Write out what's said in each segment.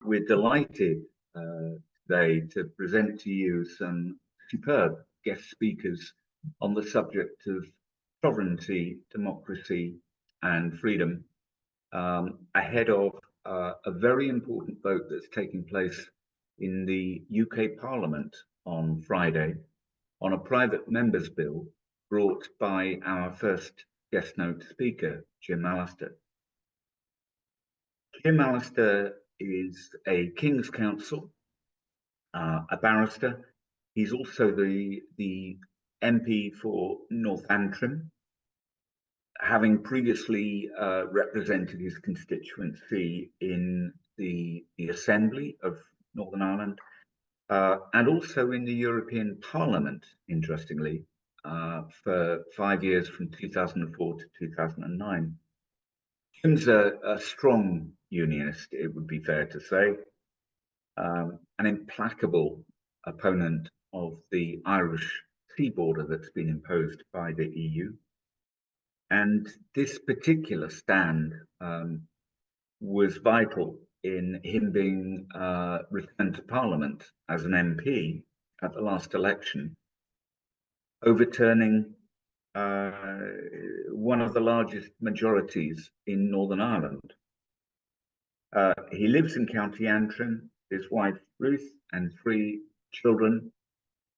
we're delighted today to present to you some superb guest speakers on the subject of sovereignty, democracy, and freedom ahead of a very important vote that's taking place in the UK Parliament on Friday on a private member's bill brought by our first guest note speaker, Jim Allister. Jim Allister is a King's Counsel, a barrister. He's also the MP for North Antrim, having previously represented his constituency in the Assembly of Northern Ireland and also in the European Parliament, interestingly, for 5 years from 2004 to 2009. Jim's a strong unionist, it would be fair to say, an implacable opponent of the Irish sea border that's been imposed by the EU. And this particular stand was vital in him being returned to Parliament as an MP at the last election, overturning one of the largest majorities in Northern Ireland. He lives in County Antrim, his wife Ruth, and 3 children,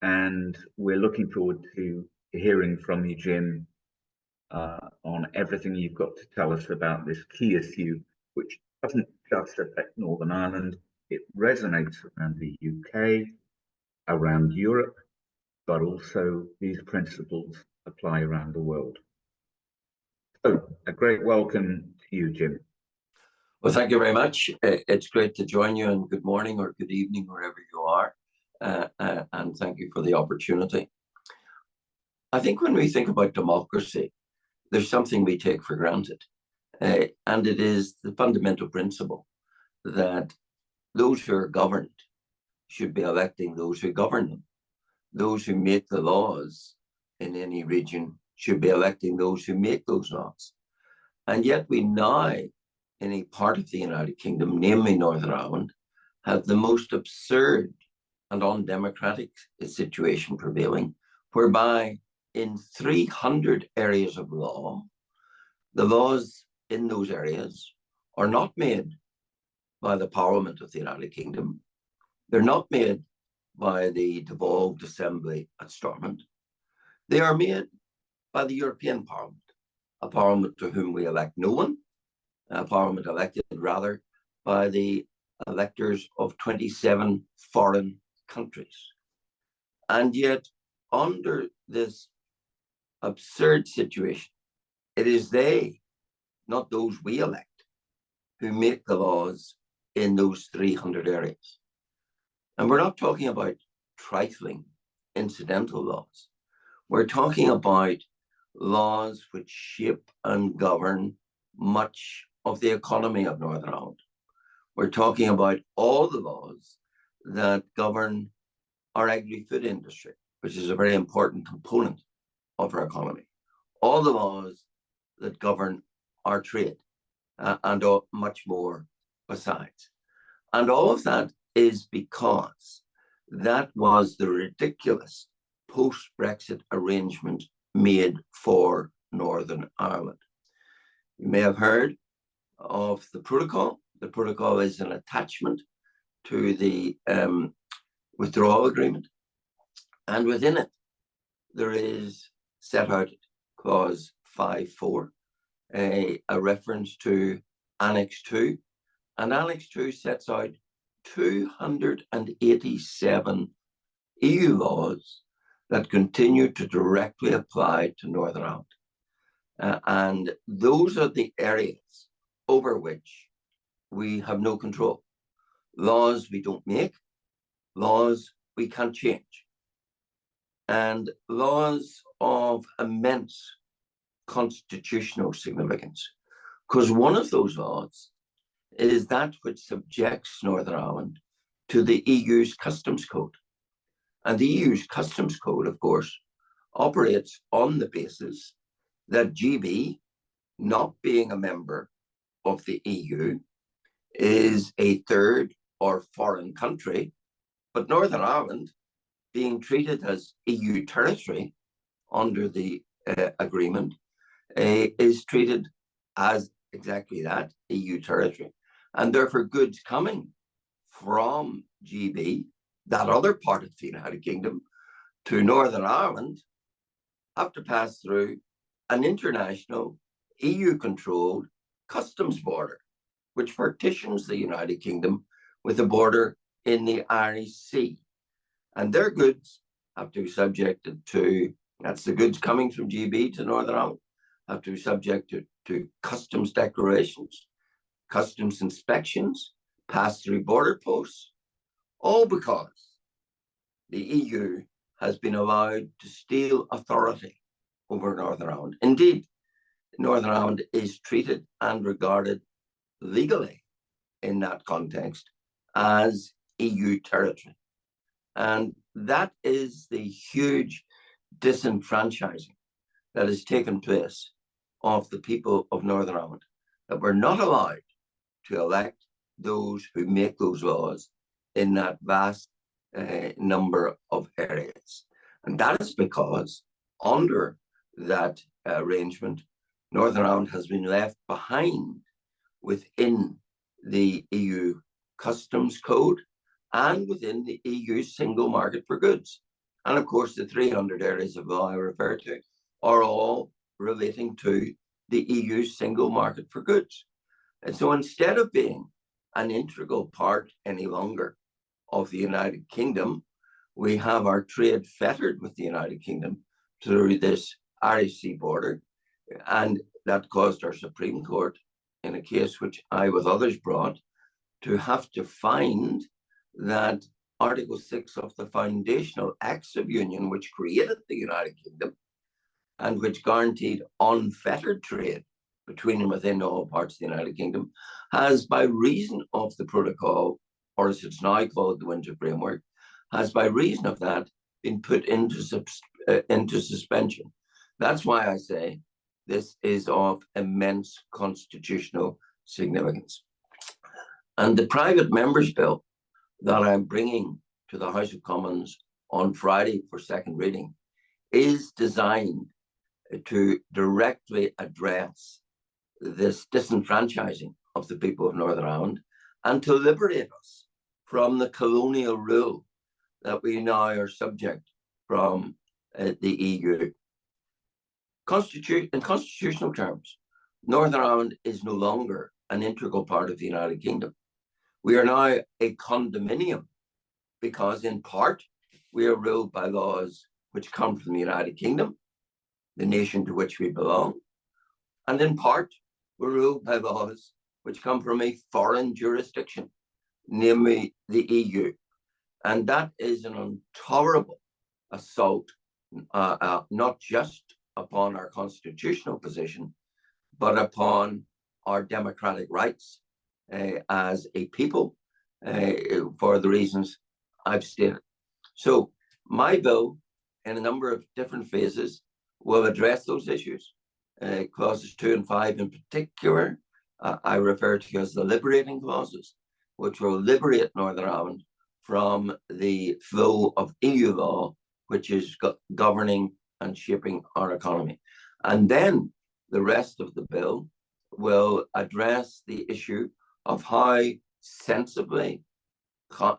and we're looking forward to hearing from you, Jim, on everything you've got to tell us about this key issue, which doesn't just affect Northern Ireland, it resonates around the UK, around Europe, but also these principles apply around the world. So, a great welcome to you, Jim. Well, thank you very much. It's great to join you, and good morning or good evening, wherever you are. And thank you for the opportunity. I think when we think about democracy, there's something we take for granted. And it is the fundamental principle that those who are governed should be electing those who govern them. Those who make the laws in any region should be electing those who make those laws. And yet we now, in a part of the United Kingdom, namely Northern Ireland, have the most absurd and undemocratic situation prevailing, whereby in 300 areas of law, the laws in those areas are not made by the Parliament of the United Kingdom. They're not made by the devolved Assembly at Stormont. They are made by the European Parliament, a parliament to whom we elect no one, a parliament elected rather by the electors of 27 foreign countries. And yet, under this absurd situation, it is they, not those we elect, who make the laws in those 300 areas. And we're not talking about trifling, incidental laws. We're talking about laws which shape and govern much of the economy of Northern Ireland. We're talking about all the laws that govern our agri-food industry, which is a very important component of our economy. All the laws that govern our trade and much more besides. And all of that is because that was the ridiculous post-Brexit arrangement made for Northern Ireland. You may have heard of the protocol. The protocol is an attachment to the withdrawal agreement. And within it, there is set out clause 5.4, a reference to Annex 2. And Annex 2 sets out 287 EU laws that continue to directly apply to Northern Ireland. And those are the areas over which we have no control. Laws we don't make, laws we can't change, and laws of immense constitutional significance. Because one of those laws is that which subjects Northern Ireland to the EU's customs code. And the EU's customs code, of course, operates on the basis that GB, not being a member of the EU, is a third or foreign country, but Northern Ireland, being treated as EU territory under the agreement, is treated as exactly that, EU territory. And therefore goods coming from GB, that other part of the United Kingdom, to Northern Ireland have to pass through an international EU-controlled customs border, which partitions the United Kingdom with a border in the Irish Sea. And their goods have to be subjected to, that's the goods coming from GB to Northern Ireland, have to be subjected to customs declarations, customs inspections, pass-through border posts, all because the EU has been allowed to steal authority over Northern Ireland. Indeed, Northern Ireland is treated and regarded legally in that context as EU territory. And that is the huge disenfranchising that has taken place of the people of Northern Ireland, that we're not allowed to elect those who make those laws in that vast number of areas. And that is because under that arrangement, Northern Ireland has been left behind within the EU customs code and within the EU single market for goods. And of course, the 300 areas of law I refer to are all relating to the EU single market for goods. And so instead of being an integral part any longer of the United Kingdom, we have our trade fettered with the United Kingdom through this Irish Sea border. And that caused our Supreme Court, in a case which I with others brought, to have to find that Article 6 of the Foundational Acts of Union, which created the United Kingdom and which guaranteed unfettered trade between and within all parts of the United Kingdom, has, by reason of the protocol, or as it's now called, the Windsor Framework, has, by reason of that, been put into suspension. That's why I say this is of immense constitutional significance. And the private members' bill that I'm bringing to the House of Commons on Friday for second reading is designed to directly address this disenfranchising of the people of Northern Ireland and to liberate us from the colonial rule that we now are subject from the EU. In constitutional terms, Northern Ireland is no longer an integral part of the United Kingdom. We are now a condominium because, in part, we are ruled by laws which come from the United Kingdom, the nation to which we belong, and in part, we're ruled by laws which come from a foreign jurisdiction, namely the EU. And that is an intolerable assault, not just upon our constitutional position, but upon our democratic rights as a people, for the reasons I've stated. So my bill, in a number of different phases, will address those issues. Clauses 2 and 5 in particular, I refer to as the liberating clauses, which will liberate Northern Ireland from the flow of EU law, which is governing and shaping our economy. And then the rest of the bill will address the issue of how sensibly,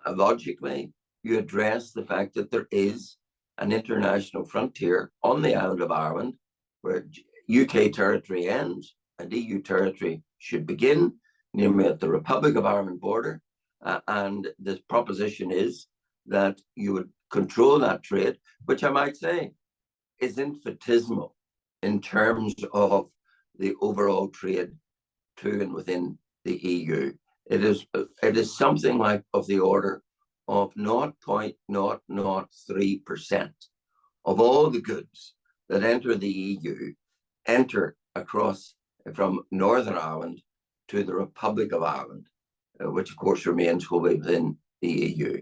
logically, you address the fact that there is an international frontier on the island of Ireland where UK territory ends and EU territory should begin, namely at the Republic of Ireland border. And the proposition is that you would control that trade, which I might say is infinitesimal in terms of the overall trade to and within the EU. It is something like of the order of 0.003% of all the goods that enter the EU enter across from Northern Ireland to the Republic of Ireland, which of course remains wholly within the EU.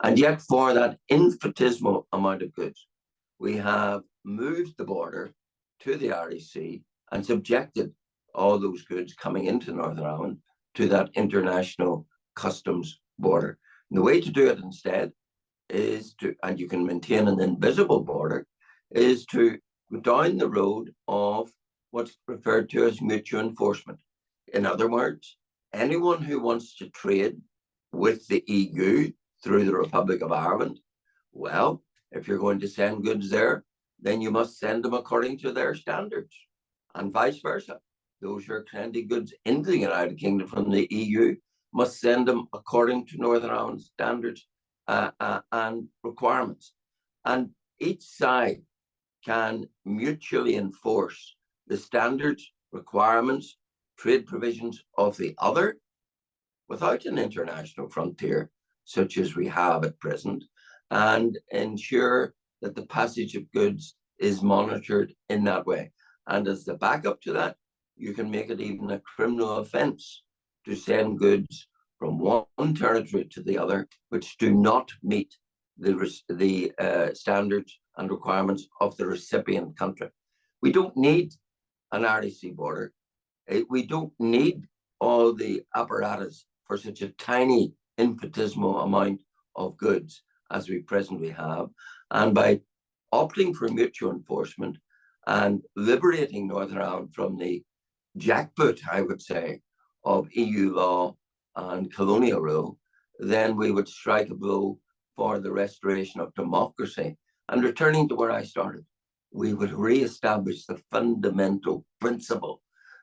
And yet for that infinitesimal amount of goods, we have moved the border to the Irish Sea and subjected all those goods coming into Northern Ireland to that international customs border. And the way to do it instead is to, and you can maintain an invisible border, is to go down the road of what's referred to as mutual enforcement. In other words, anyone who wants to trade with the EU through the Republic of Ireland, well, if you're going to send goods there, then you must send them according to their standards, and vice versa. Those who are sending goods into the United Kingdom from the EU must send them according to Northern Ireland standards and requirements. And each side can mutually enforce the standards, requirements, trade provisions of the other without an international frontier, such as we have at present, and ensure that the passage of goods is monitored in that way. And as the backup to that, you can make it even a criminal offence to send goods from one territory to the other which do not meet the standards and requirements of the recipient country. We don't need an RDC border. We don't need all the apparatus for such a tiny infinitesimal amount of goods as we presently have. And by opting for mutual enforcement and liberating Northern Ireland from the jackboot, I would say, of EU law and colonial rule, then we would strike a blow for the restoration of democracy. And returning to where I started, we would re-establish the fundamental principle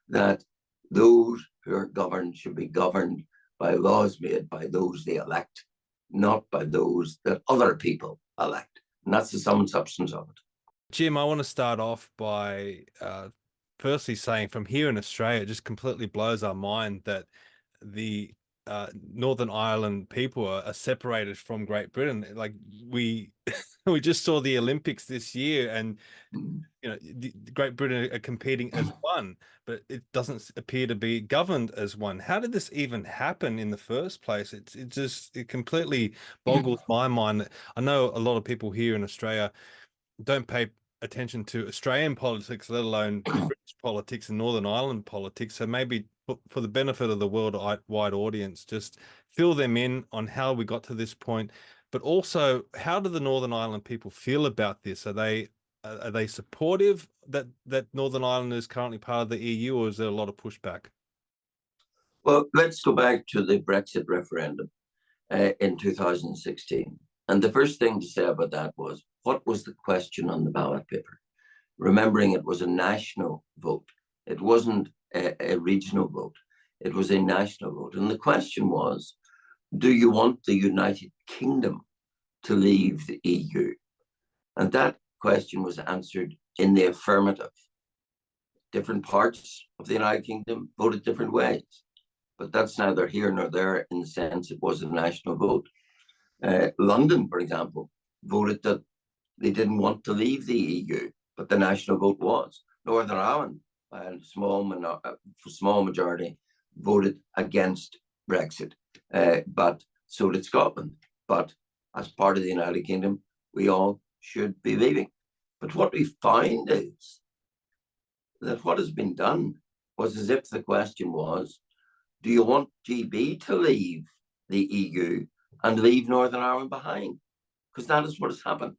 that those who are governed should be governed by laws made by those they elect, not by those that other people elect. And that's the sum and substance of it. Jim, I want to start off by firstly saying from here in Australia, it just completely blows our mind that the Northern Ireland people are separated from Great Britain. Like we just saw the Olympics this year, and you know, Great Britain are competing as one, but it doesn't appear to be governed as one. How did this even happen in the first place? It completely boggles my mind. I know a lot of people here in Australia don't pay attention to Australian politics, let alone British politics and Northern Ireland politics. So maybe for the benefit of the worldwide audience, just fill them in on how we got to this point, but also how do the Northern Ireland people feel about this? Are they supportive that Northern Ireland is currently part of the EU, or is there a lot of pushback? Well, let's go back to the Brexit referendum in 2016. And the first thing to say about that was, what was the question on the ballot paper? Remembering it was a national vote. It wasn't a regional vote. It was a national vote. And the question was, do you want the United Kingdom to leave the EU? And that question was answered in the affirmative. Different parts of the United Kingdom voted different ways. But that's neither here nor there in the sense it was a national vote. London, for example, voted that they didn't want to leave the EU, but the national vote was. Northern Ireland, by a small majority, voted against Brexit, but so did Scotland. But as part of the United Kingdom, we all should be leaving. But what we find is that what has been done was as if the question was, do you want GB to leave the EU and leave Northern Ireland behind? Because that is what has happened.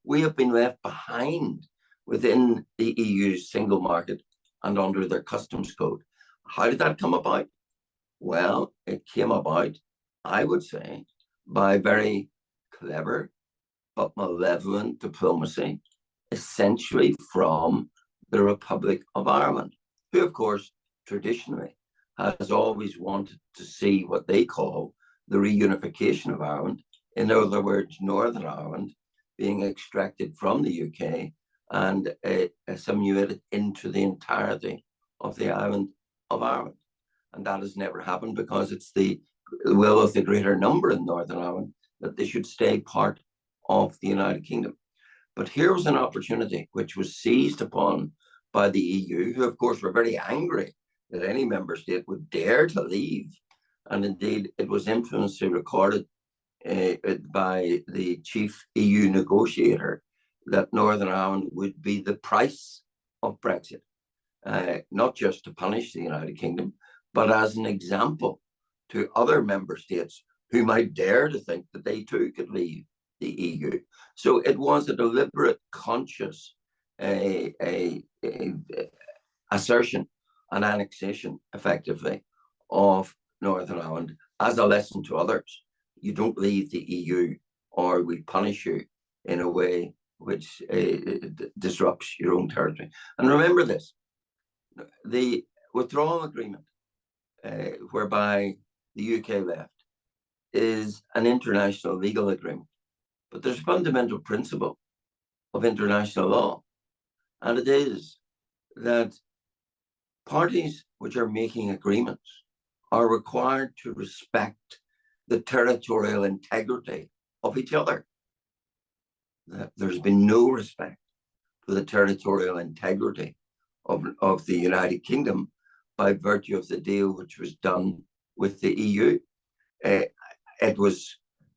We have been left behind within the EU's single market and under their customs code. How did that come about? Well, it came about, I would say, by very clever but malevolent diplomacy, essentially from the Republic of Ireland, who, of course, traditionally has always wanted to see what they call the reunification of Ireland. In other words, Northern Ireland being extracted from the UK and assimilated into the entirety of the island of Ireland. And that has never happened because it's the will of the greater number in Northern Ireland that they should stay part of the United Kingdom. But here was an opportunity which was seized upon by the EU, who of course were very angry that any member state would dare to leave. And indeed, it was infamously recorded by the chief EU negotiator that Northern Ireland would be the price of Brexit, not just to punish the United Kingdom, but as an example to other member states who might dare to think that they too could leave the EU. So it was a deliberate, conscious assertion and annexation, effectively, of Northern Ireland as a lesson to others. You don't leave the EU, or we punish you in a way which disrupts your own territory. And remember this, the withdrawal agreement, whereby the UK left, is an international legal agreement. But there's a fundamental principle of international law, and it is that parties which are making agreements are required to respect the territorial integrity of each other. There's been no respect for the territorial integrity of the United Kingdom by virtue of the deal which was done with the EU. It was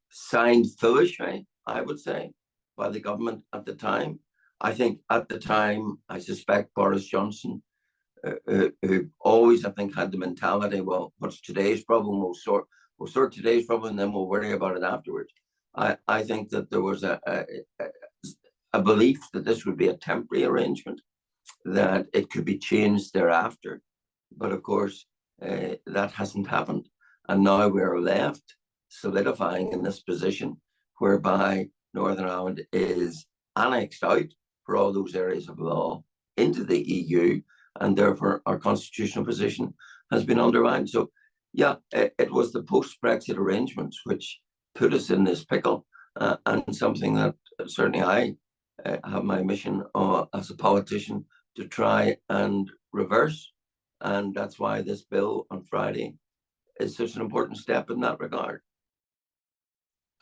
signed foolishly, I would say, by the government at the time. I think at the time, I suspect Boris Johnson, who always, I think, had the mentality, well, what's today's problem? We'll sort today's problem, and then we'll worry about it afterwards. I think that there was a belief that this would be a temporary arrangement, that it could be changed thereafter. But of course, that hasn't happened. And now we're left solidifying in this position whereby Northern Ireland is annexed out for all those areas of law into the EU, and therefore our constitutional position has been undermined. So yeah, it was the post-Brexit arrangements which put us in this pickle, and something that certainly I have my mission as a politician to try and reverse. And that's why this bill on Friday is such an important step in that regard.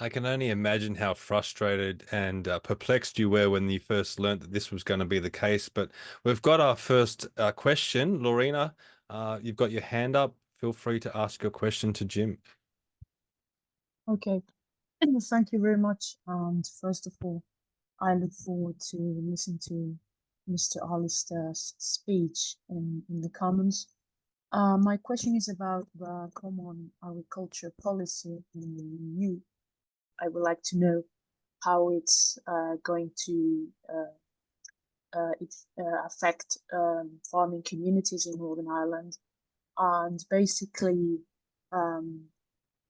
I can only imagine how frustrated and perplexed you were when you first learned that this was going to be the case. But we've got our first question. Lorena, you've got your hand up. Feel free to ask your question to Jim. Okay, thank you very much. And first of all, I look forward to listening to Mr. Alistair's speech in the Commons. My question is about the common agriculture policy in the EU. I would like to know how it's going to affect farming communities in Northern Ireland, and basically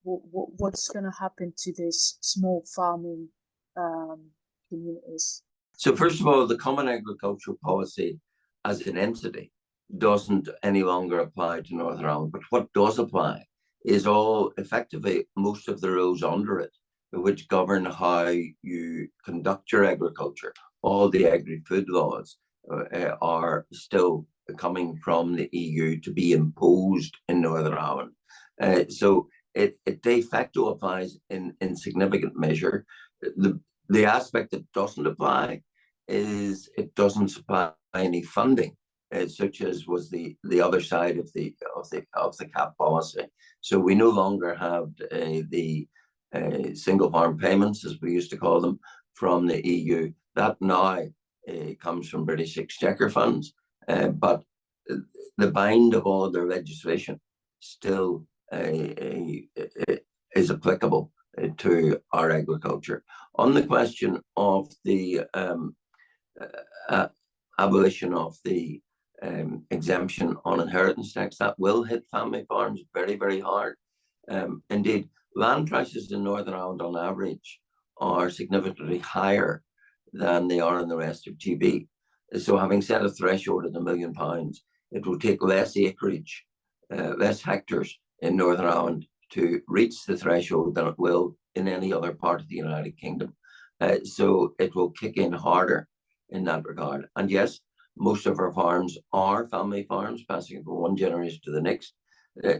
what's going to happen to this small farming communities. So first of all, the Common Agricultural Policy as an entity doesn't any longer apply to Northern Ireland, but what does apply is all effectively most of the rules under it, which govern how you conduct your agriculture. All the agri-food laws are still coming from the EU to be imposed in Northern Ireland. So it de facto applies in significant measure. The aspect that doesn't apply is it doesn't supply any funding, such as was the other side of the CAP policy. So we no longer have the single farm payments, as we used to call them, from the EU. That now comes from British Exchequer funds, but the bind of all their legislation still is applicable to our agriculture. On the question of the abolition of the exemption on inheritance tax, that will hit family farms very, very hard. Indeed, land prices in Northern Ireland on average are significantly higher than they are in the rest of GB. So having set a threshold at £1 million, it will take less acreage, less hectares in Northern Ireland to reach the threshold than it will in any other part of the United Kingdom. So it will kick in harder in that regard. And yes, most of our farms are family farms, passing from one generation to the next.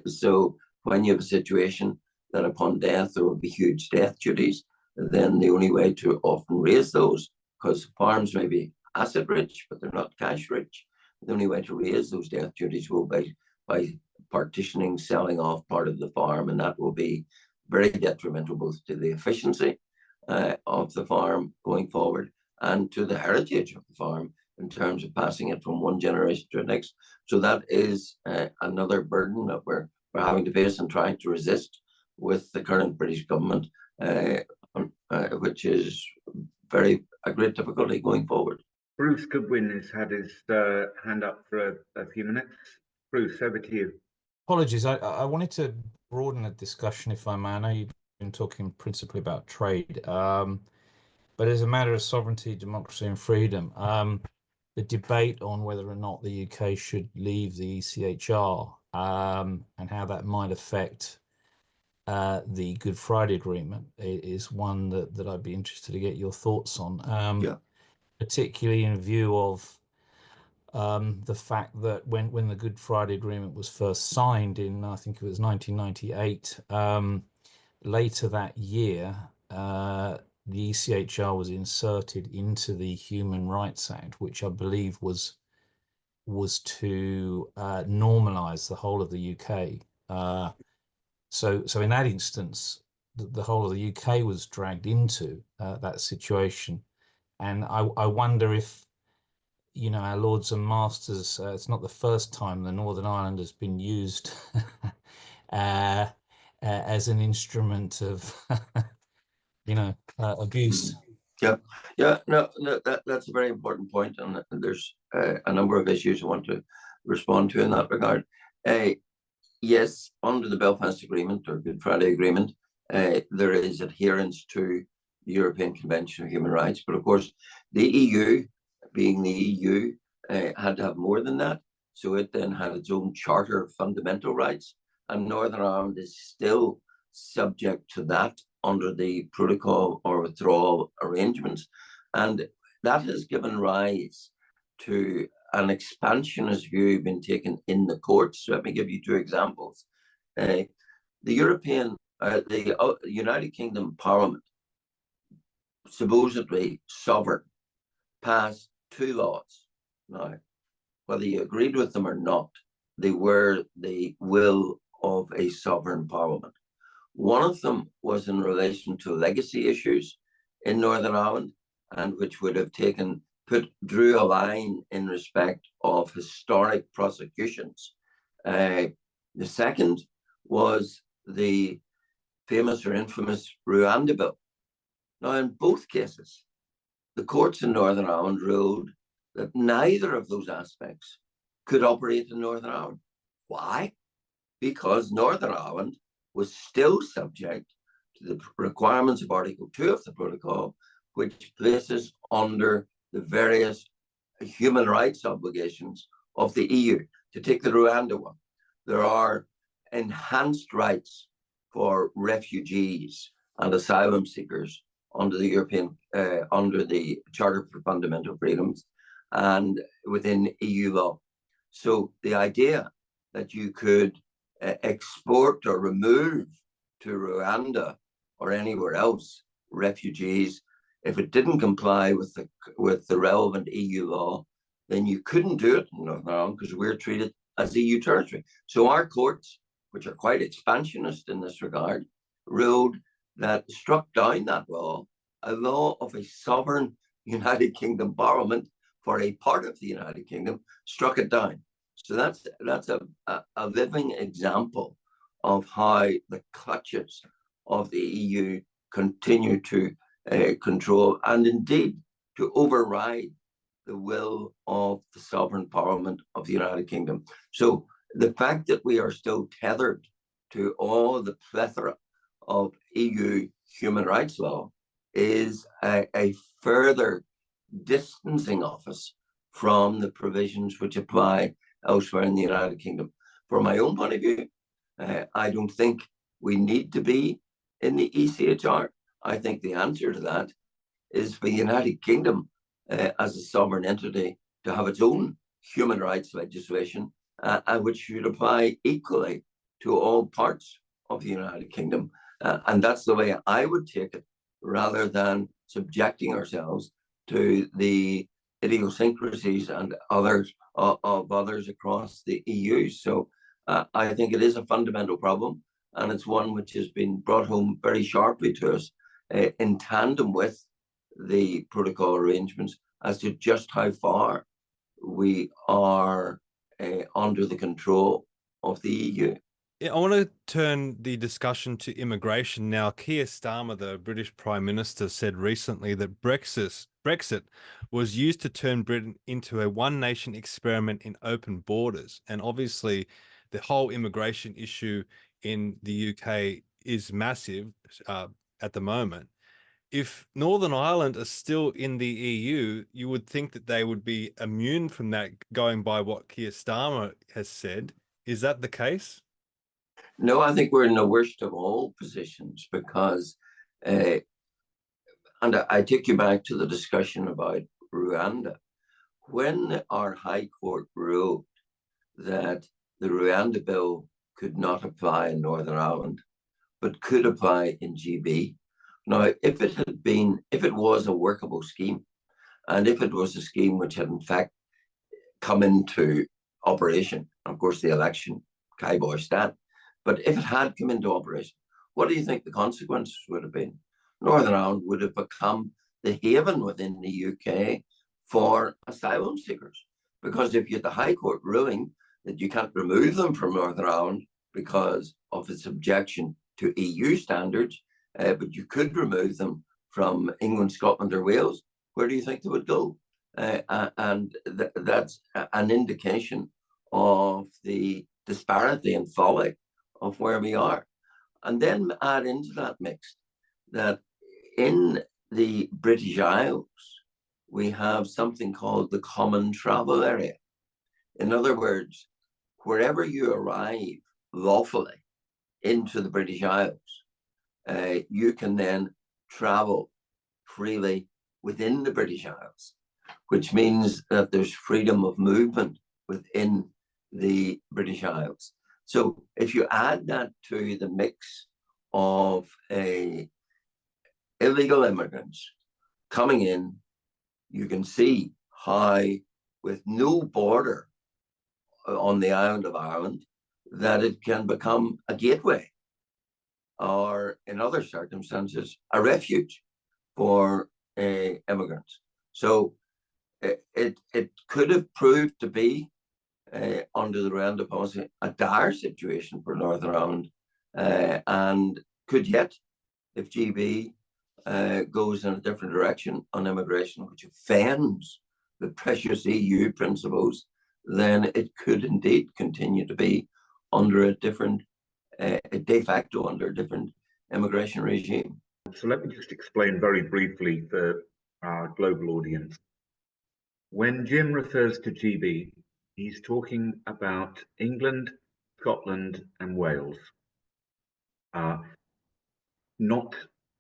So when you have a situation that upon death there will be huge death duties, then the only way to often raise those, because farms may be asset rich, but they're not cash rich, the only way to raise those death duties will be by partitioning, selling off part of the farm, and that will be very detrimental both to the efficiency of the farm going forward and to the heritage of the farm in terms of passing it from one generation to the next. So that is another burden that we're having to face and trying to resist with the current British government, which is a great difficulty going forward. Bruce Goodwin has had his hand up for a few minutes. Bruce, over to you. Apologies, I wanted to broaden the discussion, if I may. I know you've been talking principally about trade, but as a matter of sovereignty, democracy and freedom, the debate on whether or not the UK should leave the ECHR and how that might affect the Good Friday Agreement is one that I'd be interested to get your thoughts on, particularly in view of the fact that when the Good Friday Agreement was first signed in, I think it was 1998, later that year, the ECHR was inserted into the Human Rights Act, which I believe was to normalise the whole of the UK. So in that instance, the whole of the UK was dragged into that situation, and I wonder if, you know, our lords and masters, it's not the first time the Northern Ireland has been used as an instrument of, you know, abuse. No, that's a very important point, and there's a number of issues I want to respond to in that regard. Yes, under the Belfast Agreement or Good Friday Agreement, there is adherence to the European Convention of Human Rights, but of course, the EU, being the EU, had to have more than that. So it then had its own Charter of Fundamental Rights, and Northern Ireland is still subject to that under the protocol or withdrawal arrangements. And that has given rise to an expansionist view being taken in the courts. So let me give you two examples. The United Kingdom Parliament, supposedly sovereign, passed two laws. Now, whether you agreed with them or not, they were the will of a sovereign parliament. One of them was in relation to legacy issues in Northern Ireland, and which would have drew a line in respect of historic prosecutions. The second was the famous or infamous Rwanda Bill. Now, in both cases, the courts in Northern Ireland ruled that neither of those aspects could operate in Northern Ireland. Why? Because Northern Ireland was still subject to the requirements of Article 2 of the protocol, which places under the various human rights obligations of the EU. To take the Rwanda one, there are enhanced rights for refugees and asylum seekers under the Charter for Fundamental Freedoms and within EU law. So the idea that you could export or remove to Rwanda or anywhere else refugees, if it didn't comply with the relevant EU law, then you couldn't do it in Northern Ireland because we're treated as EU territory. So our courts, which are quite expansionist in this regard, struck down that law, a law of a sovereign United Kingdom Parliament for a part of the United Kingdom, struck it down. So that's a living example of how the clutches of the EU continue to control and indeed to override the will of the sovereign parliament of the United Kingdom. So the fact that we are still tethered to all the plethora of EU human rights law is a further distancing of us from the provisions which apply elsewhere in the United Kingdom. From my own point of view, I don't think we need to be in the ECHR. I think the answer to that is for the United Kingdom as a sovereign entity to have its own human rights legislation, which should apply equally to all parts of the United Kingdom. And that's the way I would take it, rather than subjecting ourselves to the idiosyncrasies and others across the EU. So I think it is a fundamental problem, and it's one which has been brought home very sharply to us in tandem with the protocol arrangements as to just how far we are under the control of the EU. I want to turn the discussion to immigration now. Keir Starmer, the British Prime Minister, said recently that Brexit was used to turn Britain into a one-nation experiment in open borders. And obviously, the whole immigration issue in the UK is massive at the moment. If Northern Ireland are still in the EU, you would think that they would be immune from that, going by what Keir Starmer has said. Is that the case? No, I think we're in the worst of all positions because, and I take you back to the discussion about Rwanda. When our High Court ruled that the Rwanda bill could not apply in Northern Ireland, but could apply in GB. Now, if it was a workable scheme, and if it was a scheme which had in fact come into operation, of course the election, Kaiboy stand, but if it had come into operation, what do you think the consequences would have been? Northern Ireland would have become the haven within the UK for asylum seekers. Because if you had the High Court ruling that you can't remove them from Northern Ireland because of its objection to EU standards, but you could remove them from England, Scotland, or Wales, where do you think they would go? That's an indication of the disparity and folly of where we are. And then add into that mix that in the British Isles, we have something called the Common Travel Area. In other words, wherever you arrive lawfully into the British Isles, you can then travel freely within the British Isles, which means that there's freedom of movement within the British Isles. So if you add that to the mix of illegal immigrants coming in, you can see how, with no border on the island of Ireland, that it can become a gateway, or in other circumstances, a refuge for immigrants. So it could have proved to be, under the Rwanda policy, a dire situation for Northern Ireland, and could yet, if GB goes in a different direction on immigration, which offends the precious EU principles, then it could indeed continue to be under a different, de facto under a different immigration regime. So let me just explain very briefly for our global audience. When Jim refers to GB, he's talking about England, Scotland, and Wales, not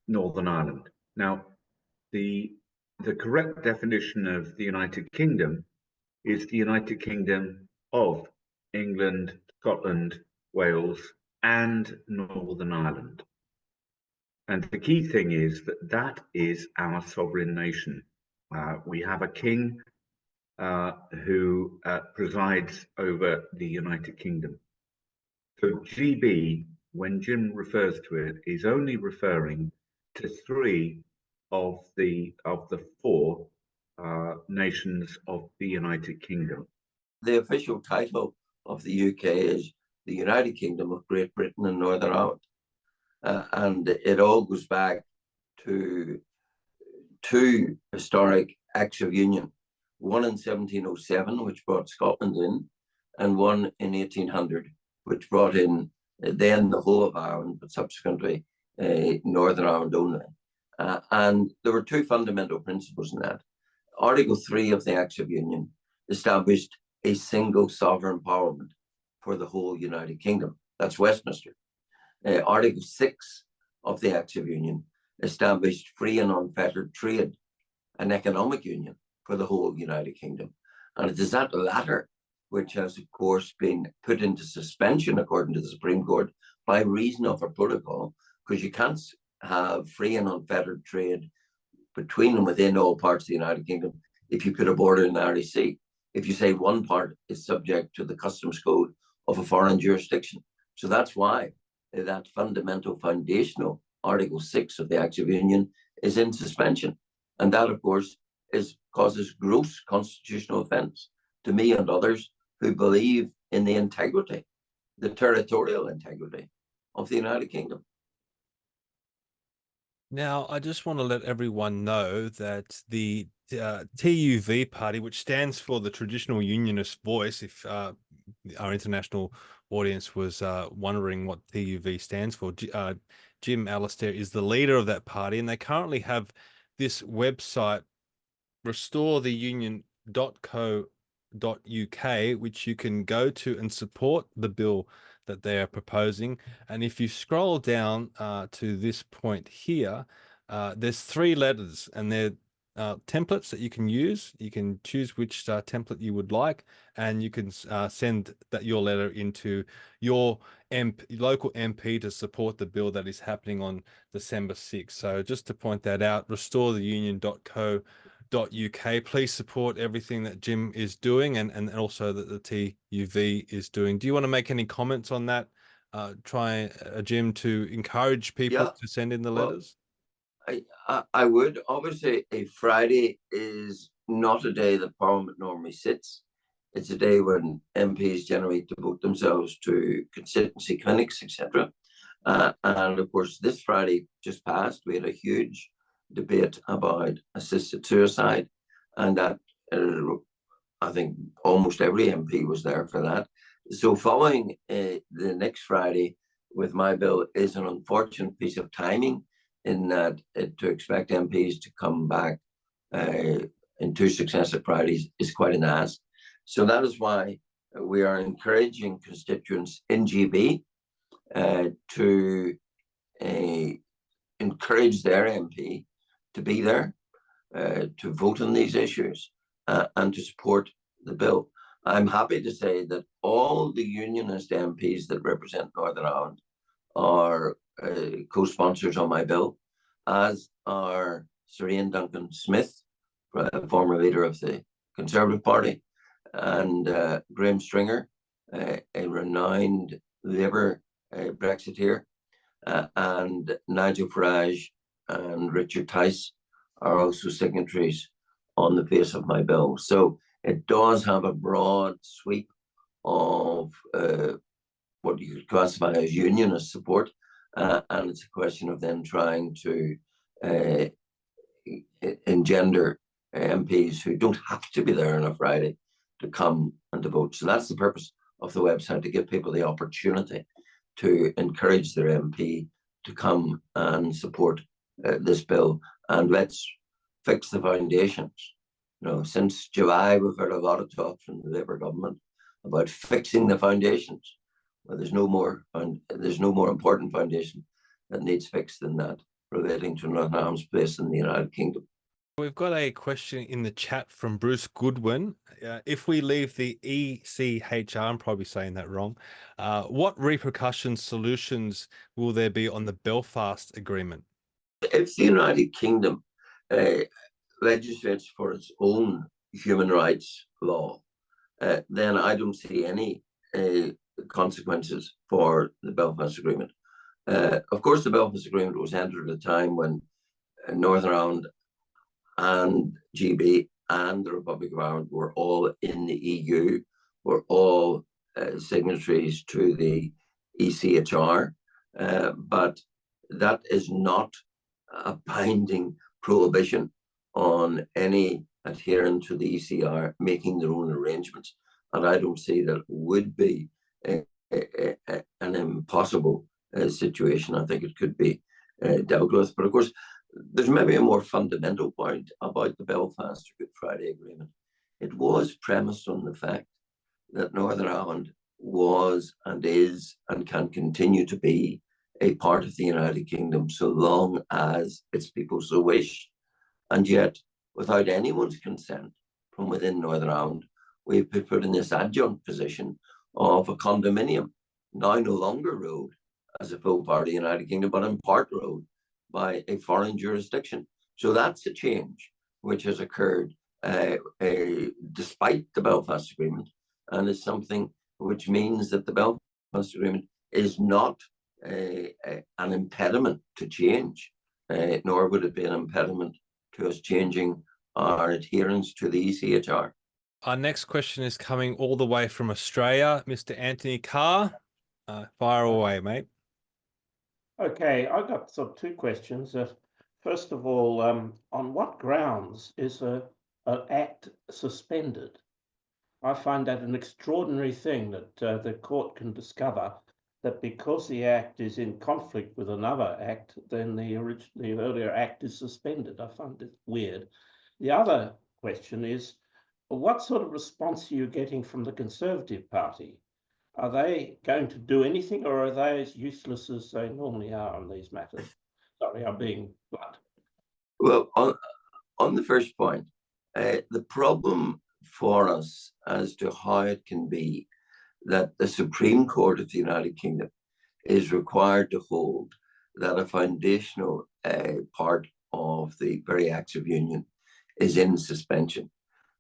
Northern Ireland. Now, the correct definition of the United Kingdom is the United Kingdom of England, Scotland, Wales, and Northern Ireland. And the key thing is that that is our sovereign nation. We have a king who presides over the United Kingdom. So GB, when Jim refers to it, is only referring to 3 of the 4 nations of the United Kingdom. The official title of the UK is the United Kingdom of Great Britain and Northern Ireland. And it all goes back to 2 historic acts of union, one in 1707, which brought Scotland in, and one in 1800, which brought in then the whole of Ireland, but subsequently Northern Ireland only. And there were 2 fundamental principles in that. Article 3 of the Acts of Union established a single sovereign parliament for the whole United Kingdom. That's Westminster. Article 6 of the Acts of Union established free and unfettered trade, an economic union for the whole United Kingdom. And it is that latter which has, of course, been put into suspension, according to the Supreme Court, by reason of a protocol, because you can't have free and unfettered trade between and within all parts of the United Kingdom if you put a border in the Irish Sea. If you say one part is subject to the customs code of a foreign jurisdiction. So that's why that fundamental foundational Article 6 of the Acts of Union is in suspension. And that, of course, causes gross constitutional offence to me and others who believe in the integrity the territorial integrity of the United Kingdom. Now, I just want to let everyone know that the TUV party, which stands for the Traditional Unionist Voice, if our international audience was wondering what TUV stands for, Jim Alistair is the leader of that party, and they currently have this website, restoretheunion.co.uk, which you can go to and support the bill that they are proposing. And if you scroll down to this point here, there's 3 letters, and they're templates that you can use. You can choose which template you would like, and you can send your letter into your local MP to support the bill that is happening on December 6th. So just to point that out, restoretheunion.co.uk. Please support everything that Jim is doing, and also that the TUV is doing. Do you want to make any comments on that? Jim, to encourage people to send in the letters? I would. Obviously, a Friday is not a day that Parliament normally sits. It's a day when MPs generally devote themselves to constituency clinics, etc. And of course, this Friday just passed, we had a huge debate about assisted suicide, and that I think almost every MP was there for that. So following the next Friday with my bill is an unfortunate piece of timing, in that to expect MPs to come back in 2 successive Fridays is quite an ask. So that is why we are encouraging constituents in GB to encourage their MP to be there, to vote on these issues, and to support the bill. I'm happy to say that all the Unionist MPs that represent Northern Ireland are co-sponsors on my bill, as are Sir Ian Duncan Smith, former leader of the Conservative Party, and Graham Stringer, a renowned Labour Brexiteer, and Nigel Farage and Richard Tice are also signatories on the face of my bill. So it does have a broad sweep of what you could classify as unionist support, and it's a question of them trying to engender MPs who don't have to be there on a Friday to come and to vote. So that's the purpose of the website, to give people the opportunity to encourage their MP to come and support this bill. And let's fix the foundations. You know, since July, we've heard a lot of talk from the Labour government about fixing the foundations. Well, there's no more important foundation that needs fixed than that, relating to Northern Ireland's place in the United Kingdom. We've got a question in the chat from Bruce Goodwin. If we leave the ECHR, I'm probably saying that wrong, what repercussions, solutions will there be on the Belfast Agreement? If the United Kingdom legislates for its own human rights law, then I don't see any consequences for the Belfast Agreement. Of course, the Belfast Agreement was entered at a time when Northern Ireland and GB and the Republic of Ireland were all in the EU, were all signatories to the ECHR, but that is not a binding prohibition on any adherent to the ECR making their own arrangements. And I don't see that it would be an impossible situation. I think it could be dealt with. But of course, there's maybe a more fundamental point about the Belfast Good Friday Agreement. It was premised on the fact that Northern Ireland was and is and can continue to be a part of the United Kingdom so long as its people so wish. And yet, without anyone's consent from within Northern Ireland, we've been put in this adjunct position of a condominium, now no longer ruled as a full part of the United Kingdom, but in part ruled by a foreign jurisdiction. So that's a change which has occurred despite the Belfast Agreement, and is something which means that the Belfast Agreement is not an impediment to change, nor would it be an impediment to us changing our adherence to the ECHR. Our next question is coming all the way from Australia, Mr. Anthony Carr. Fire away, mate. Okay, I've got sort of two questions. First of all, on what grounds is an act suspended? I find that an extraordinary thing that the court can discover that because the act is in conflict with another act, then the earlier act is suspended. I find it weird. The other question is, what sort of response are you getting from the Conservative Party? Are they going to do anything, or are they as useless as they normally are on these matters? Sorry, I'm being blunt. Well, on the first point, the problem for us as to how it can be that the Supreme Court of the United Kingdom is required to hold that a foundational part of the very acts of union is in suspension.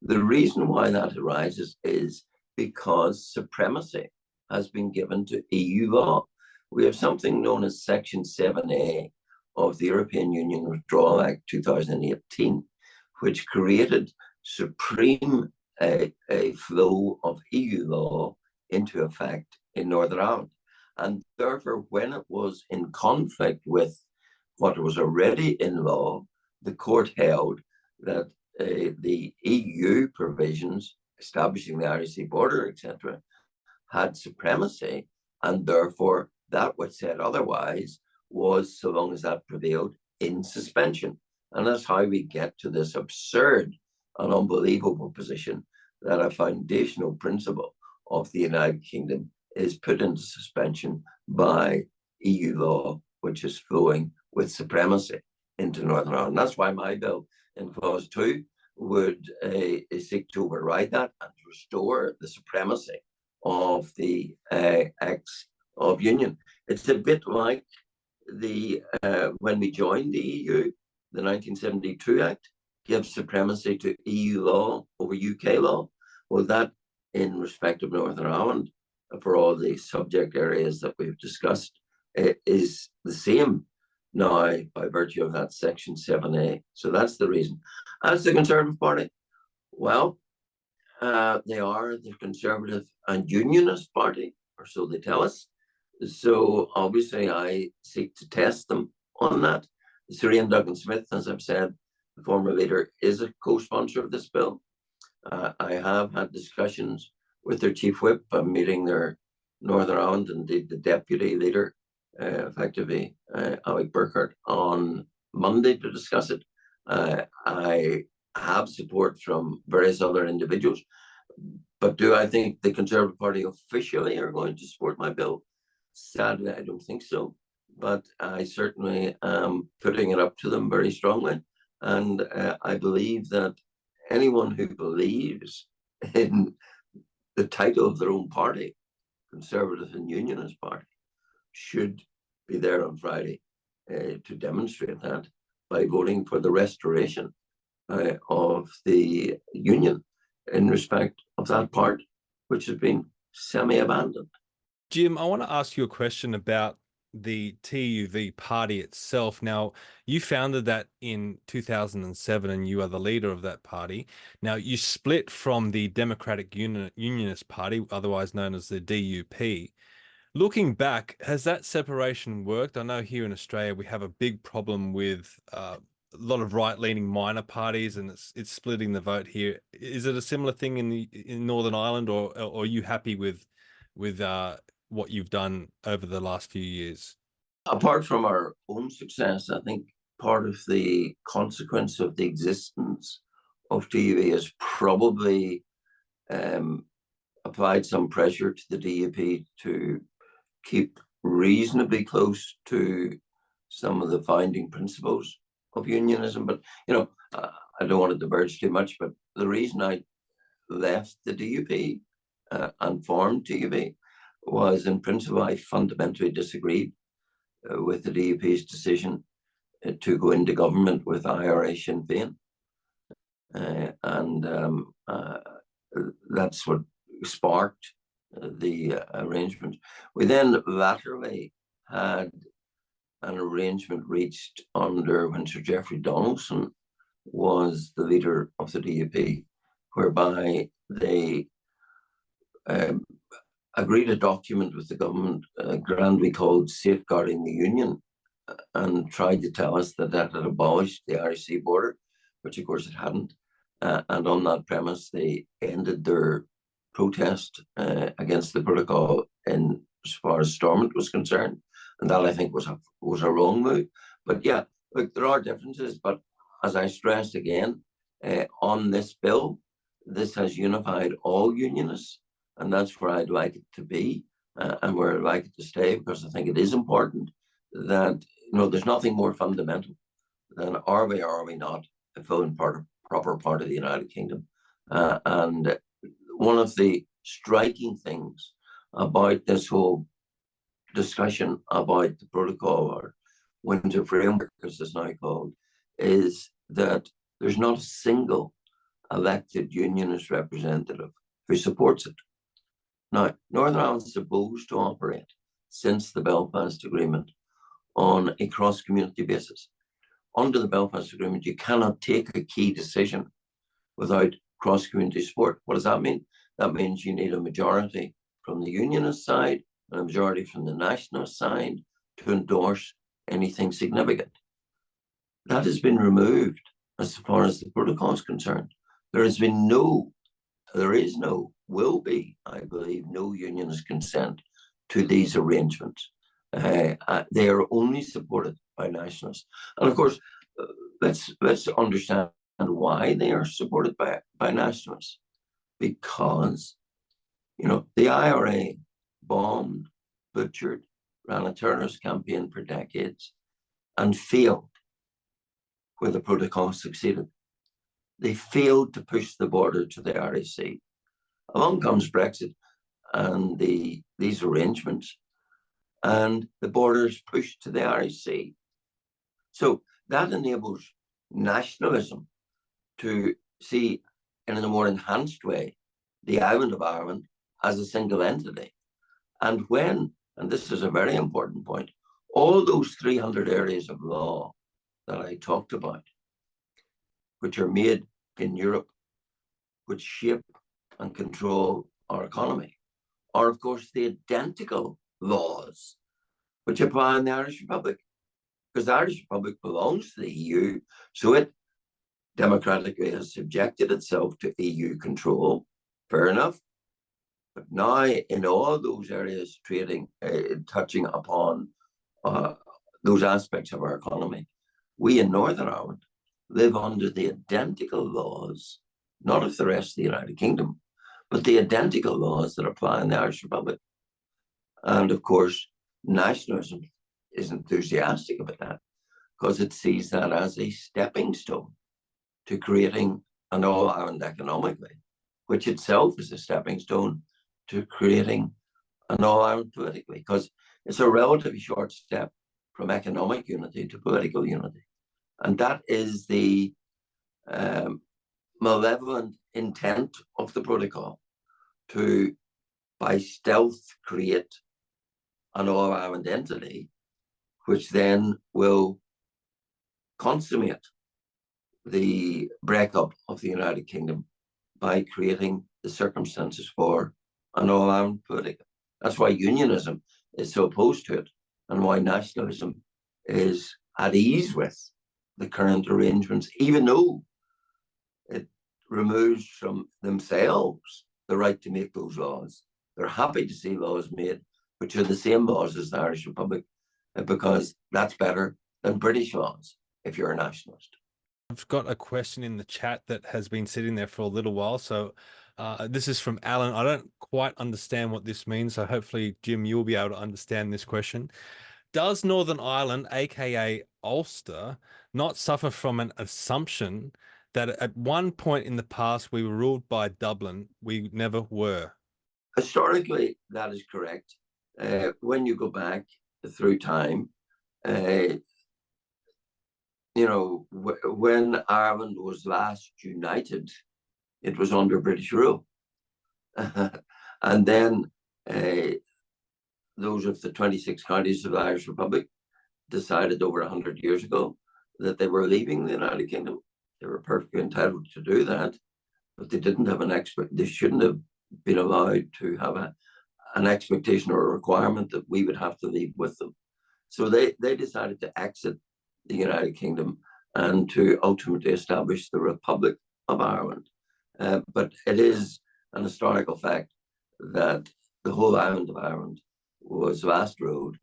The reason why that arises is because supremacy has been given to EU law. We have something known as Section 7A of the European Union Withdrawal Act 2018, which created supreme a flow of EU law into effect in Northern Ireland. And therefore, when it was in conflict with what was already in law, the court held that the EU provisions establishing the Irish Sea border, etc., had supremacy, and therefore that which said otherwise was, so long as that prevailed, in suspension. And that's how we get to this absurd and unbelievable position that a foundational principle of the United Kingdom is put into suspension by EU law, which is flowing with supremacy into Northern Ireland. That's why my bill in clause 2 would seek to override that and restore the supremacy of the acts of union. It's a bit like the when we joined the EU, the 1972 Act gives supremacy to EU law over UK law. Well, that in respect of Northern Ireland, for all the subject areas that we've discussed, is the same now by virtue of that Section 7A. So that's the reason. As the Conservative Party, well, they are the Conservative and Unionist Party, or so they tell us. So obviously I seek to test them on that. Sir Ian Duggan-Smith, as I've said, the former leader, is a co-sponsor of this bill. I have had discussions with their chief whip. I'm meeting their Northern Ireland, indeed the deputy leader, effectively Alec Burkhardt, on Monday to discuss it. I have support from various other individuals, but do I think the Conservative Party officially are going to support my bill? Sadly, I don't think so, but I certainly am putting it up to them very strongly. And I believe that anyone who believes in the title of their own party, Conservative and Unionist Party, should be there on Friday to demonstrate that by voting for the restoration of the union in respect of that part, which has been semi-abandoned. Jim, I want to ask you a question about the TUV party itself. Now, you founded that in 2007 and you are the leader of that party. Now, you split from the Democratic Unionist Party, otherwise known as the DUP. Looking back, has that separation worked? I know here in Australia we have a big problem with a lot of right-leaning minor parties, and it's splitting the vote here. Is it a similar thing in Northern Ireland, or are you happy with what you've done over the last few years? Apart from our own success, I think part of the consequence of the existence of TUV has probably applied some pressure to the DUP to keep reasonably close to some of the founding principles of unionism. But, you know, I don't want to diverge too much, but the reason I left the DUP and formed TUV was, in principle, I fundamentally disagreed with the DUP's decision to go into government with IRA Sinn Féin. And that's what sparked the arrangement. We then laterally had an arrangement reached under when Sir Geoffrey Donaldson was the leader of the DUP, whereby they agreed a document with the government, a grant we called Safeguarding the Union, and tried to tell us that that had abolished the Irish Sea border, which of course it hadn't. And on that premise, they ended their protest against the protocol in as far as Stormont was concerned. And that, I think, was a wrong move. But yeah, look, there are differences. But as I stressed again, on this bill, this has unified all unionists. And that's where I'd like it to be, and where I'd like it to stay, because I think it is important that, there's nothing more fundamental than are we or are we not a full and proper part of the United Kingdom. And one of the striking things about this whole discussion about the protocol, or Windsor Framework as it's now called, is that there's not a single elected unionist representative who supports it. Now, Northern Ireland is supposed to operate since the Belfast Agreement on a cross-community basis. Under the Belfast Agreement, you cannot take a key decision without cross-community support. What does that mean? That means you need a majority from the unionist side and a majority from the nationalist side to endorse anything significant. That has been removed as far as the protocol is concerned. There is no, will be, I believe, no unionist consent to these arrangements. They are only supported by nationalists. And of course, let's understand why they are supported by nationalists. Because, the IRA bombed, butchered, ran a terrorist campaign for decades and failed where the protocol succeeded. They failed to push the border to the Irish Sea. Along comes Brexit and these arrangements, and the border is pushed to the Irish Sea. So that enables nationalism to see in a more enhanced way the island of Ireland as a single entity. And this is a very important point, all those 300 areas of law that I talked about, which are made in Europe, which shape and control our economy, are of course the identical laws which apply in the Irish Republic, because the Irish Republic belongs to the EU, so it democratically has subjected itself to EU control. Fair enough. But now in all those areas touching upon those aspects of our economy, we in Northern Ireland live under the identical laws, not of the rest of the United Kingdom, but the identical laws that apply in the Irish Republic. And of course, nationalism is enthusiastic about that, because it sees that as a stepping stone to creating an all-Ireland economically, which itself is a stepping stone to creating an all-Ireland politically, because it's a relatively short step from economic unity to political unity. And that is the malevolent intent of the protocol, to, by stealth, create an all-Ireland entity, which then will consummate the breakup of the United Kingdom by creating the circumstances for an all-Ireland political. That's why unionism is so opposed to it, and why nationalism is at ease with the current arrangements, even though it removes from themselves the right to make those laws. They're happy to see laws made which are the same laws as the Irish Republic, because that's better than British laws if you're a nationalist. I've got a question in the chat that has been sitting there for a little while. So this is from Alan. I don't quite understand what this means. So hopefully, Jim, you'll be able to understand this question. Does Northern Ireland, aka Ulster, not suffer from an assumption that at one point in the past we were ruled by Dublin? We never were. Historically, that is correct. When you go back through time, when Ireland was last united, it was under British rule. And then those of the 26 counties of the Irish Republic decided over 100 years ago that they were leaving the United Kingdom. They were perfectly entitled to do that, but they didn't have they shouldn't have been allowed to have an expectation or a requirement that we would have to leave with them. So they decided to exit the United Kingdom and to ultimately establish the Republic of Ireland. But it is an historical fact that the whole island of Ireland was vast road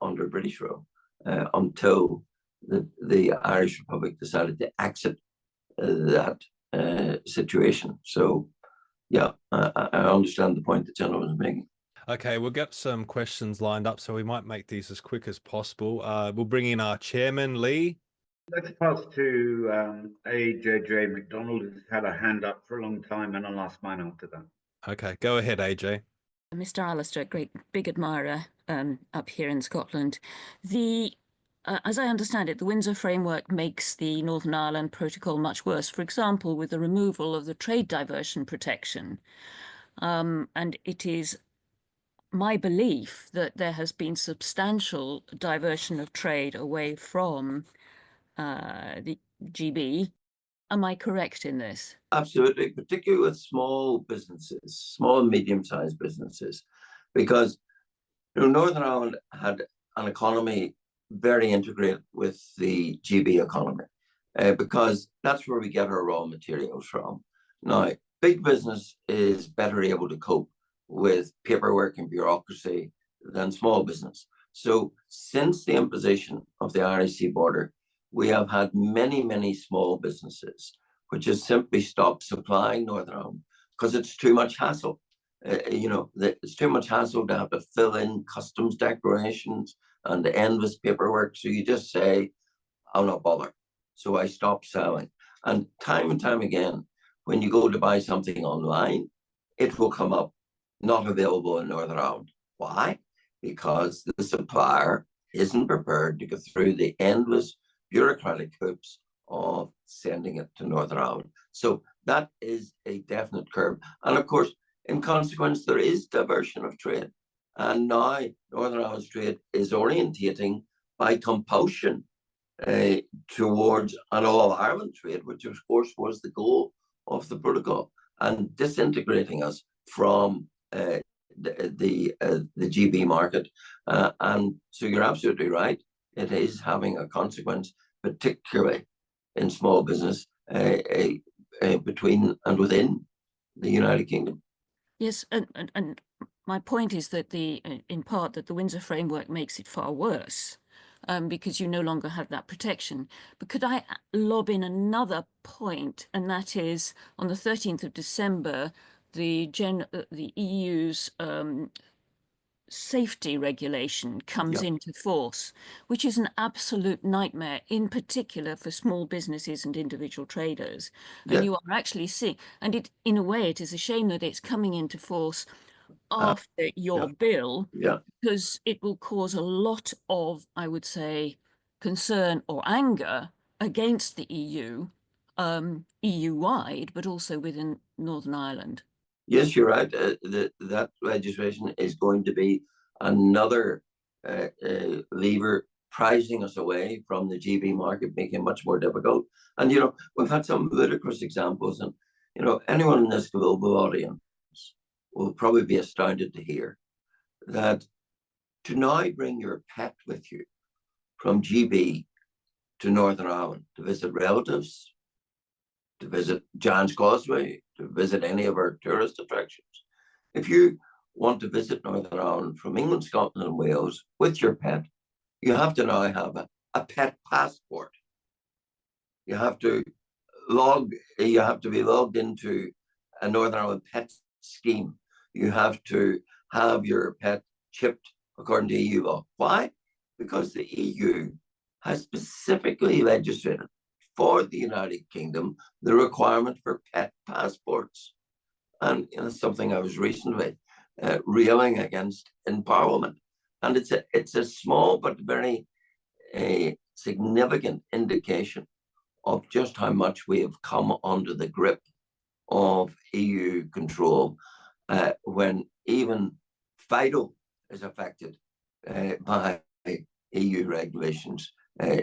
under British rule until the Irish Republic decided to exit that situation. So, yeah, I understand the point the gentleman is making. Okay, we've got some questions lined up, so we might make these as quick as possible. We'll bring in our chairman, Leigh. Let's pass to AJJ McDonald, who's had a hand up for a long time, and I'll ask mine after that. Okay, go ahead, AJ. Mr. Alistair, great big admirer up here in Scotland. As I understand it, the Windsor Framework makes the Northern Ireland Protocol much worse, for example, with the removal of the trade diversion protection. And it is my belief that there has been substantial diversion of trade away from the GB. Am I correct in this? Absolutely, particularly with small businesses, small and medium-sized businesses, because Northern Ireland had an economy very integrated with the GB economy, because that's where we get our raw materials from. Now, big business is better able to cope with paperwork and bureaucracy than small business. So since the imposition of the Irish Sea border, we have had many, many small businesses which has simply stopped supplying Northern Ireland because it's too much hassle. It's too much hassle to have to fill in customs declarations and the endless paperwork. So you just say, I'll not bother. So I stop selling. And time again, when you go to buy something online, it will come up not available in Northern Ireland. Why? Because the supplier isn't prepared to go through the endless bureaucratic hoops of sending it to Northern Ireland. So that is a definite curb. And of course, in consequence, there is diversion of trade. And now Northern Ireland's trade is orientating by compulsion towards an all-Ireland trade, which of course was the goal of the protocol, and disintegrating us from the GB market. And so you're absolutely right. It is having a consequence, particularly in small business between and within the United Kingdom. Yes, and my point is that in part that the Windsor Framework makes it far worse, because you no longer have that protection. But could I lob in another point, and that is on the 13th of December, the EU's safety regulation comes into force, which is an absolute nightmare, in particular for small businesses and individual traders. And you are actually seeing, and it, in a way, it is a shame that it's coming into force after your bill, because it will cause a lot of, I would say, concern or anger against the EU, EU-wide, but also within Northern Ireland. Yes, you're right. That legislation is going to be another lever pricing us away from the GB market, making it much more difficult. And, we've had some ludicrous examples, and, anyone in this global audience will probably be astounded to hear that to now bring your pet with you from GB to Northern Ireland to visit relatives, to visit Giant's Causeway, to visit any of our tourist attractions. If you want to visit Northern Ireland from England, Scotland, and Wales with your pet, you have to now have a pet passport. You have to be logged into a Northern Ireland pet scheme. You have to have your pet chipped according to EU law. Why? Because the EU has specifically legislated for the United Kingdom the requirement for pet passports. And something I was recently railing against in Parliament. And it's a small but very significant indication of just how much we have come under the grip of EU control, when even FIDO is affected by EU regulations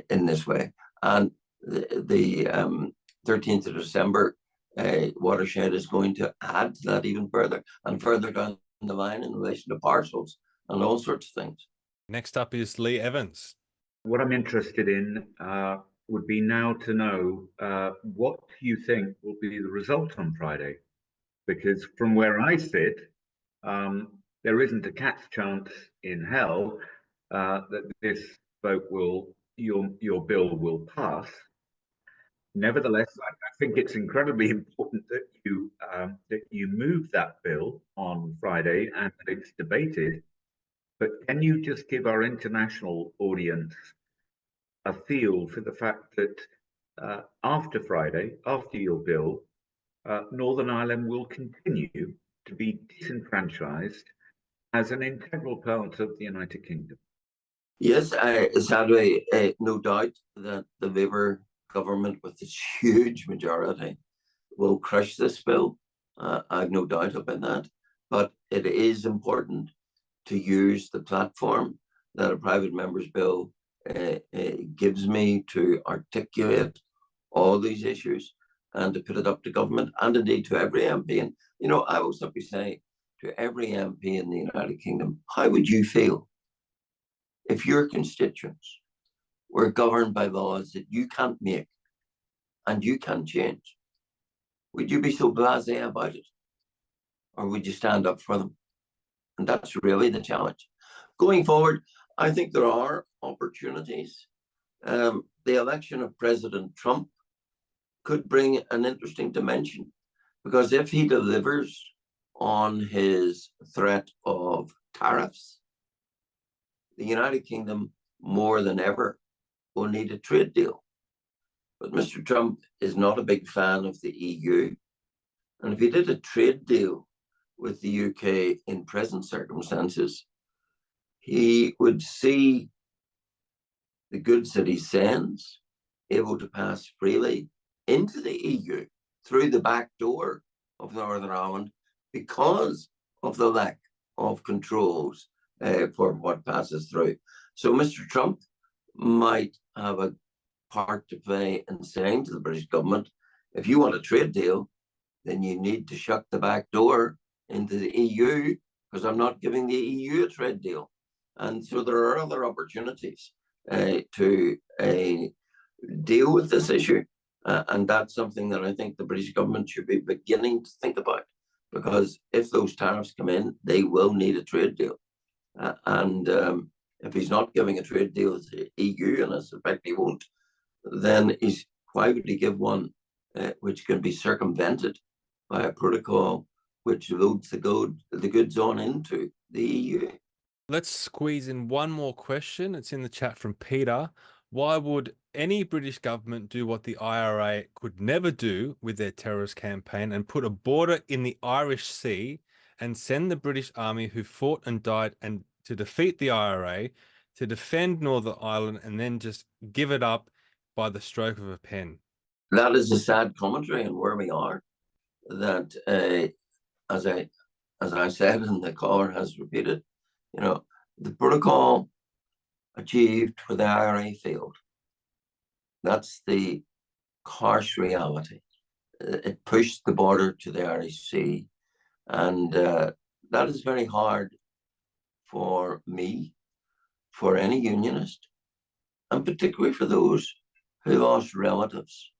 in this way. And the 13th of December watershed is going to add to that even further, and further down the line in relation to parcels and all sorts of things. Next up is Leigh Evans. What I'm interested in would be now to know what you think will be the result on Friday, because from where I sit, there isn't a cat's chance in hell that this vote your bill will pass. Nevertheless, I think it's incredibly important that you move that bill on Friday and that it's debated. But can you just give our international audience a feel for the fact that after Friday, after your bill, Northern Ireland will continue to be disenfranchised as an integral part of the United Kingdom? Yes, sadly, no doubt that the Labour government, with its huge majority, will crush this bill. I've no doubt about that. But it is important to use the platform that a private member's bill gives me to articulate all these issues and to put it up to government and indeed to every MP. And, you know, I will simply say to every MP in the United Kingdom, how would you feel if your constituents were governed by laws that you can't make and you can't change? Would you be so blasé about it? Or would you stand up for them? And that's really the challenge. Going forward, I think there are opportunities. The election of President Trump could bring an interesting dimension, because if he delivers on his threat of tariffs, the United Kingdom more than ever will need a trade deal. But Mr. Trump is not a big fan of the EU. And if he did a trade deal with the UK in present circumstances, he would see the goods that he sends able to pass freely into the EU through the back door of Northern Ireland because of the lack of controls for what passes through. So Mr. Trump might have a part to play in saying to the British government, if you want a trade deal, then you need to shut the back door into the EU, because I'm not giving the EU a trade deal. And so there are other opportunities to deal with this issue. And that's something that I think the British government should be beginning to think about, because if those tariffs come in, they will need a trade deal. And if he's not giving a trade deal with the EU, and I suspect he won't, then why would he give one which can be circumvented by a protocol which loads the goods on into the EU? Let's squeeze in one more question. It's in the chat from Peter. Why would any British government do what the IRA could never do with their terrorist campaign and put a border in the Irish Sea and send the British Army who fought and died and to defeat the IRA to defend Northern Ireland and then just give it up by the stroke of a pen? That is a sad commentary on where we are. That, as I said, and the caller has repeated, you know, the protocol achieved where the IRA failed. That's the harsh reality. It pushed the border to the Irish Sea, and that is very hard for me, for any unionist, and particularly for those who lost relatives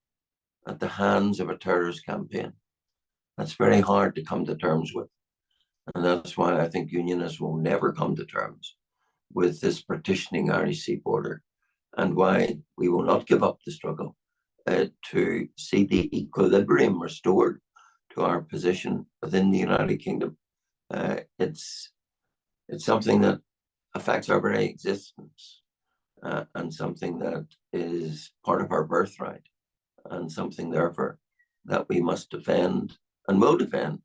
at the hands of a terrorist campaign. That's very hard to come to terms with. And that's why I think unionists will never come to terms with this partitioning Irish Sea border, and why we will not give up the struggle to see the equilibrium restored to our position within the United Kingdom. It's something that affects our very existence, and something that is part of our birthright, and something, therefore, that we must defend and will defend.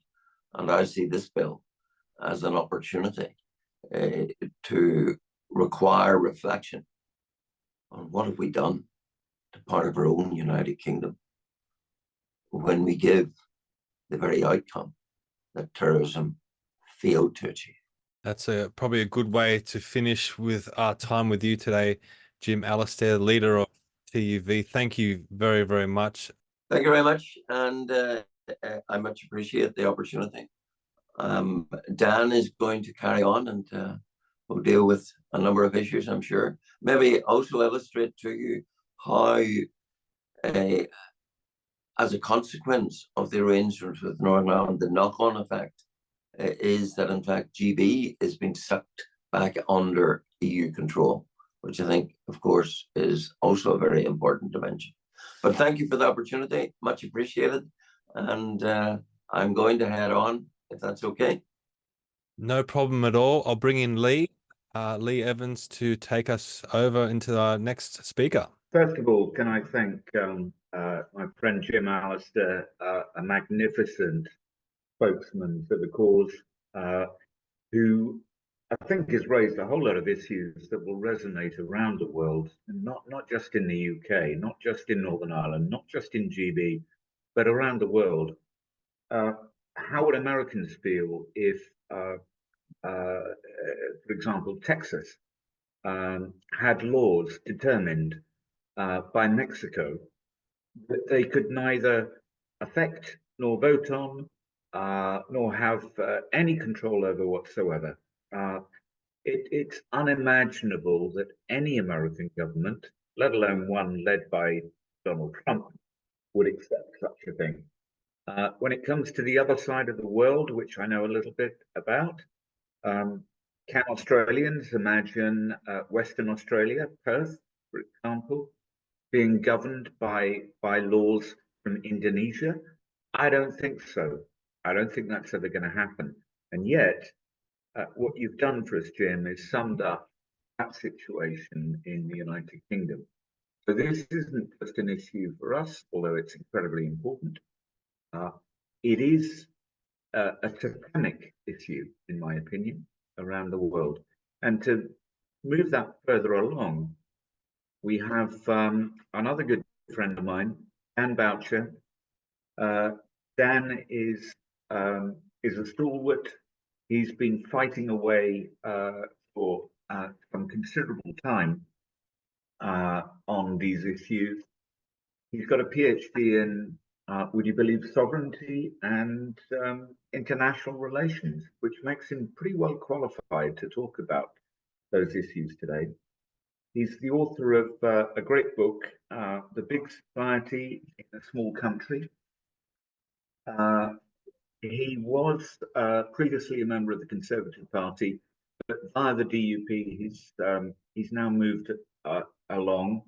And I see this bill as an opportunity to require reflection on what have we done to part of our own United Kingdom when we give the very outcome that terrorism failed to achieve. That's probably a good way to finish with our time with you today, Jim Alistair, leader of TUV. Thank you very, very much. Thank you very much. And I much appreciate the opportunity Dan is going to carry on and we'll deal with a number of issues, I'm sure. Maybe also illustrate to you how, as a consequence of the arrangements with Northern Ireland, the knock-on effect is that, in fact, GB is being sucked back under EU control, which I think, of course, is also a very important dimension. But thank you for the opportunity, much appreciated. And I'm going to head on, if that's okay. No problem at all. I'll bring in Leigh Evans to take us over into our next speaker. First of all, can I thank my friend Jim Allister, a magnificent spokesman for the cause, who I think has raised a whole lot of issues that will resonate around the world, and not just in the UK, not just in Northern Ireland, not just in GB, but around the world. How would Americans feel if, for example, Texas had laws determined by Mexico that they could neither affect nor vote on, nor have any control over whatsoever? It's unimaginable that any American government, let alone one led by Donald Trump, would accept such a thing. When it comes to the other side of the world, which I know a little bit about, can Australians imagine Western Australia, Perth, for example, being governed by laws from Indonesia? I don't think so. I don't think that's ever going to happen. And yet, what you've done for us, Jim, is summed up that situation in the United Kingdom. So this isn't just an issue for us, although it's incredibly important. It is a systemic issue, in my opinion, around the world. And to move that further along, we have another good friend of mine, Dan Boucher. Dan is a stalwart. He's been fighting away for some considerable time on these issues. He's got a PhD in, would you believe, sovereignty and international relations, which makes him pretty well qualified to talk about those issues today. He's the author of a great book, The Big Society in a Small Country. He was previously a member of the Conservative Party, but via the DUP, he's now moved along.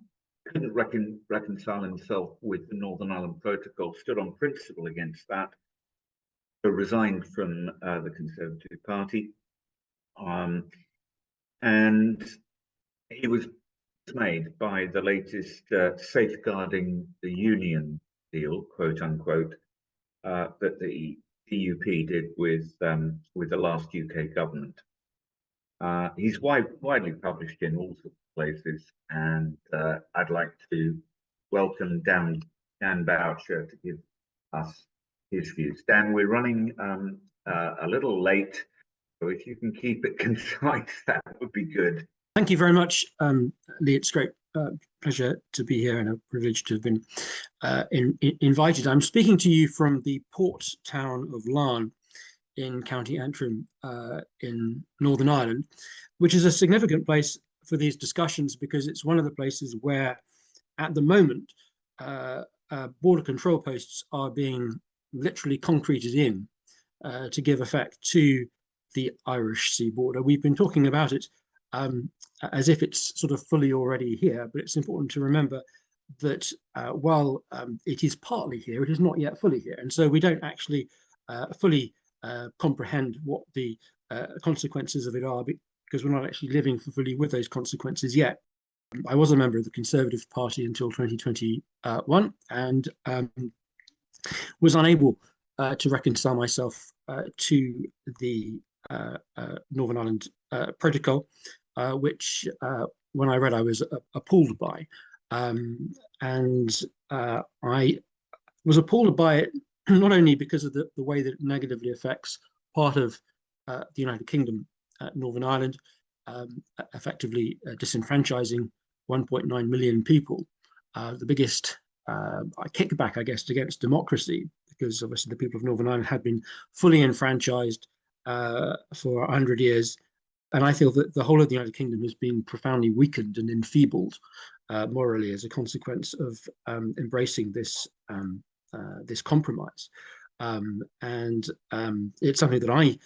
Couldn't reconcile himself with the Northern Ireland Protocol, stood on principle against that, so resigned from the Conservative Party. And he was dismayed by the latest safeguarding the union deal, quote unquote, that the DUP did with the last UK government. He's widely published in all sorts of places, and I'd like to welcome Dan Boucher to give us his views. Dan, we're running a little late, so if you can keep it concise, that would be good. Thank you very much, Leigh. It's a great pleasure to be here and a privilege to have been invited. I'm speaking to you from the port town of Larne in County Antrim in Northern Ireland, which is a significant place for these discussions because it's one of the places where, at the moment, border control posts are being literally concreted in to give effect to the Irish Sea border. We've been talking about it as if it's sort of fully already here, but it's important to remember that while it is partly here, it is not yet fully here. And so we don't actually fully comprehend what the consequences of it are because we're not actually living fully with those consequences yet. I was a member of the Conservative Party until 2021 and was unable to reconcile myself to the Northern Ireland Protocol, which when I read I was appalled by. And I was appalled by it not only because of the way that it negatively affects part of the United Kingdom, Northern Ireland, effectively disenfranchising 1.9 million people, the biggest kickback, I guess, against democracy, because obviously the people of Northern Ireland had been fully enfranchised for 100 years. And I feel that the whole of the United Kingdom has been profoundly weakened and enfeebled morally as a consequence of embracing this this compromise. And it's something that I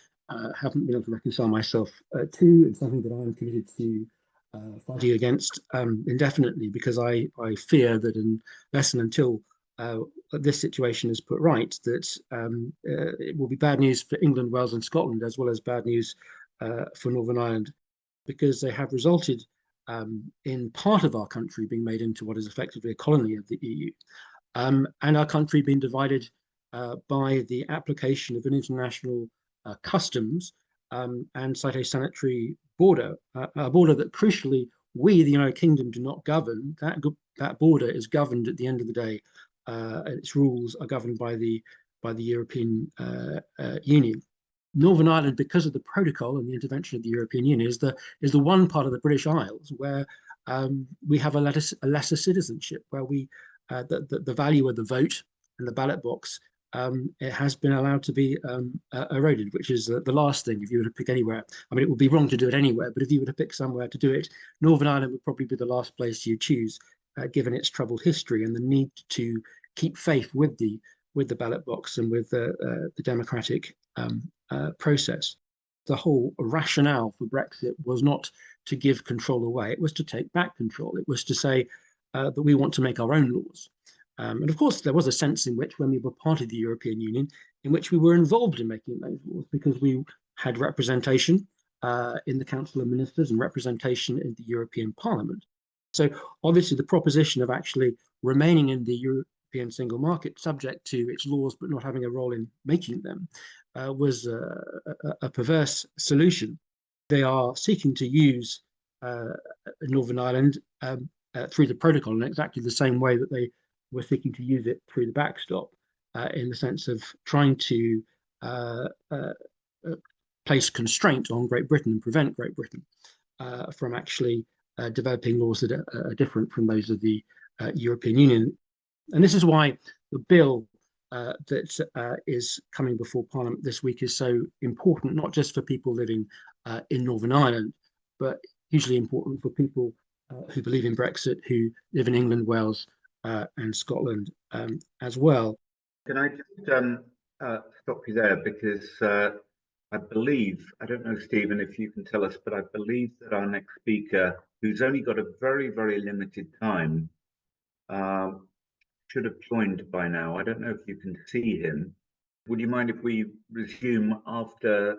haven't been able to reconcile myself to. It's something that I'm committed to fighting against indefinitely, because I fear that unless and until this situation is put right, that it will be bad news for England, Wales and Scotland, as well as bad news for Northern Ireland, because they have resulted in part of our country being made into what is effectively a colony of the EU, and our country being divided by the application of an international customs and sanitary border, a border that crucially we, the United Kingdom, do not govern. That border is governed at the end of the day. Its rules are governed by the European Union. Northern Ireland, because of the protocol and the intervention of the European Union, is the one part of the British Isles where we have a lesser citizenship, where the value of the vote and the ballot box it has been allowed to be eroded, which is the last thing if you were to pick anywhere. I mean, it would be wrong to do it anywhere, but if you were to pick somewhere to do it, Northern Ireland would probably be the last place you choose, given its troubled history and the need to keep faith with the ballot box and with the democratic process. The whole rationale for Brexit was not to give control away, it was to take back control. It was to say that we want to make our own laws. And of course, there was a sense in which, when we were part of the European Union, in which we were involved in making those laws, because we had representation in the Council of Ministers and representation in the European Parliament. So obviously the proposition of actually remaining in the European single market, subject to its laws, but not having a role in making them, was a perverse solution. They are seeking to use Northern Ireland through the protocol in exactly the same way that they were seeking to use it through the backstop, in the sense of trying to place constraint on Great Britain and prevent Great Britain from actually developing laws that are different from those of the European Union. And this is why the bill that is coming before Parliament this week is so important, not just for people living in Northern Ireland, but hugely important for people who believe in Brexit, who live in England, Wales, and Scotland as well. Can I just stop you there, because I believe, I don't know, Stephen, if you can tell us, but I believe that our next speaker, who's only got a very, very limited time, should have joined by now. I don't know if you can see him. Would you mind if we resume after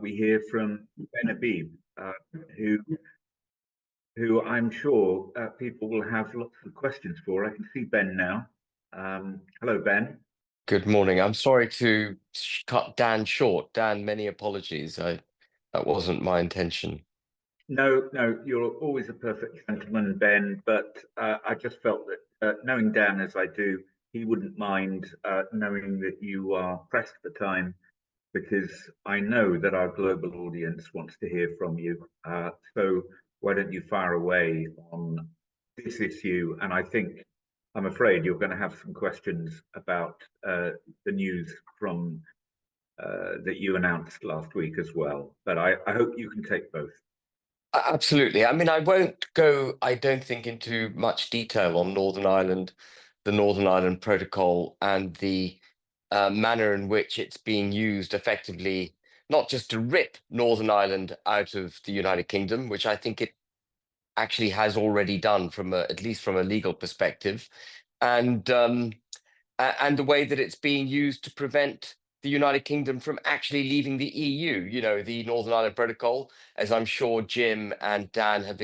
we hear from Ben Habib, who I'm sure people will have lots of questions for. I can see Ben now. Hello, Ben. Good morning. I'm sorry to cut Dan short. Dan, many apologies. That wasn't my intention. No, you're always a perfect gentleman, Ben, but I just felt that knowing Dan as I do, he wouldn't mind knowing that you are pressed for time, because I know that our global audience wants to hear from you. So why don't you fire away on this issue? And I'm afraid you're going to have some questions about the news from that you announced last week as well. But I hope you can take both. Absolutely. I mean, I won't go, I don't think, into much detail on Northern Ireland, the Northern Ireland Protocol, and the manner in which it's being used effectively, not just to rip Northern Ireland out of the United Kingdom, which I think it actually has already done at least from a legal perspective, and the way that it's being used to prevent the United Kingdom from actually leaving the EU. You know, the Northern Ireland Protocol, as I'm sure Jim and Dan have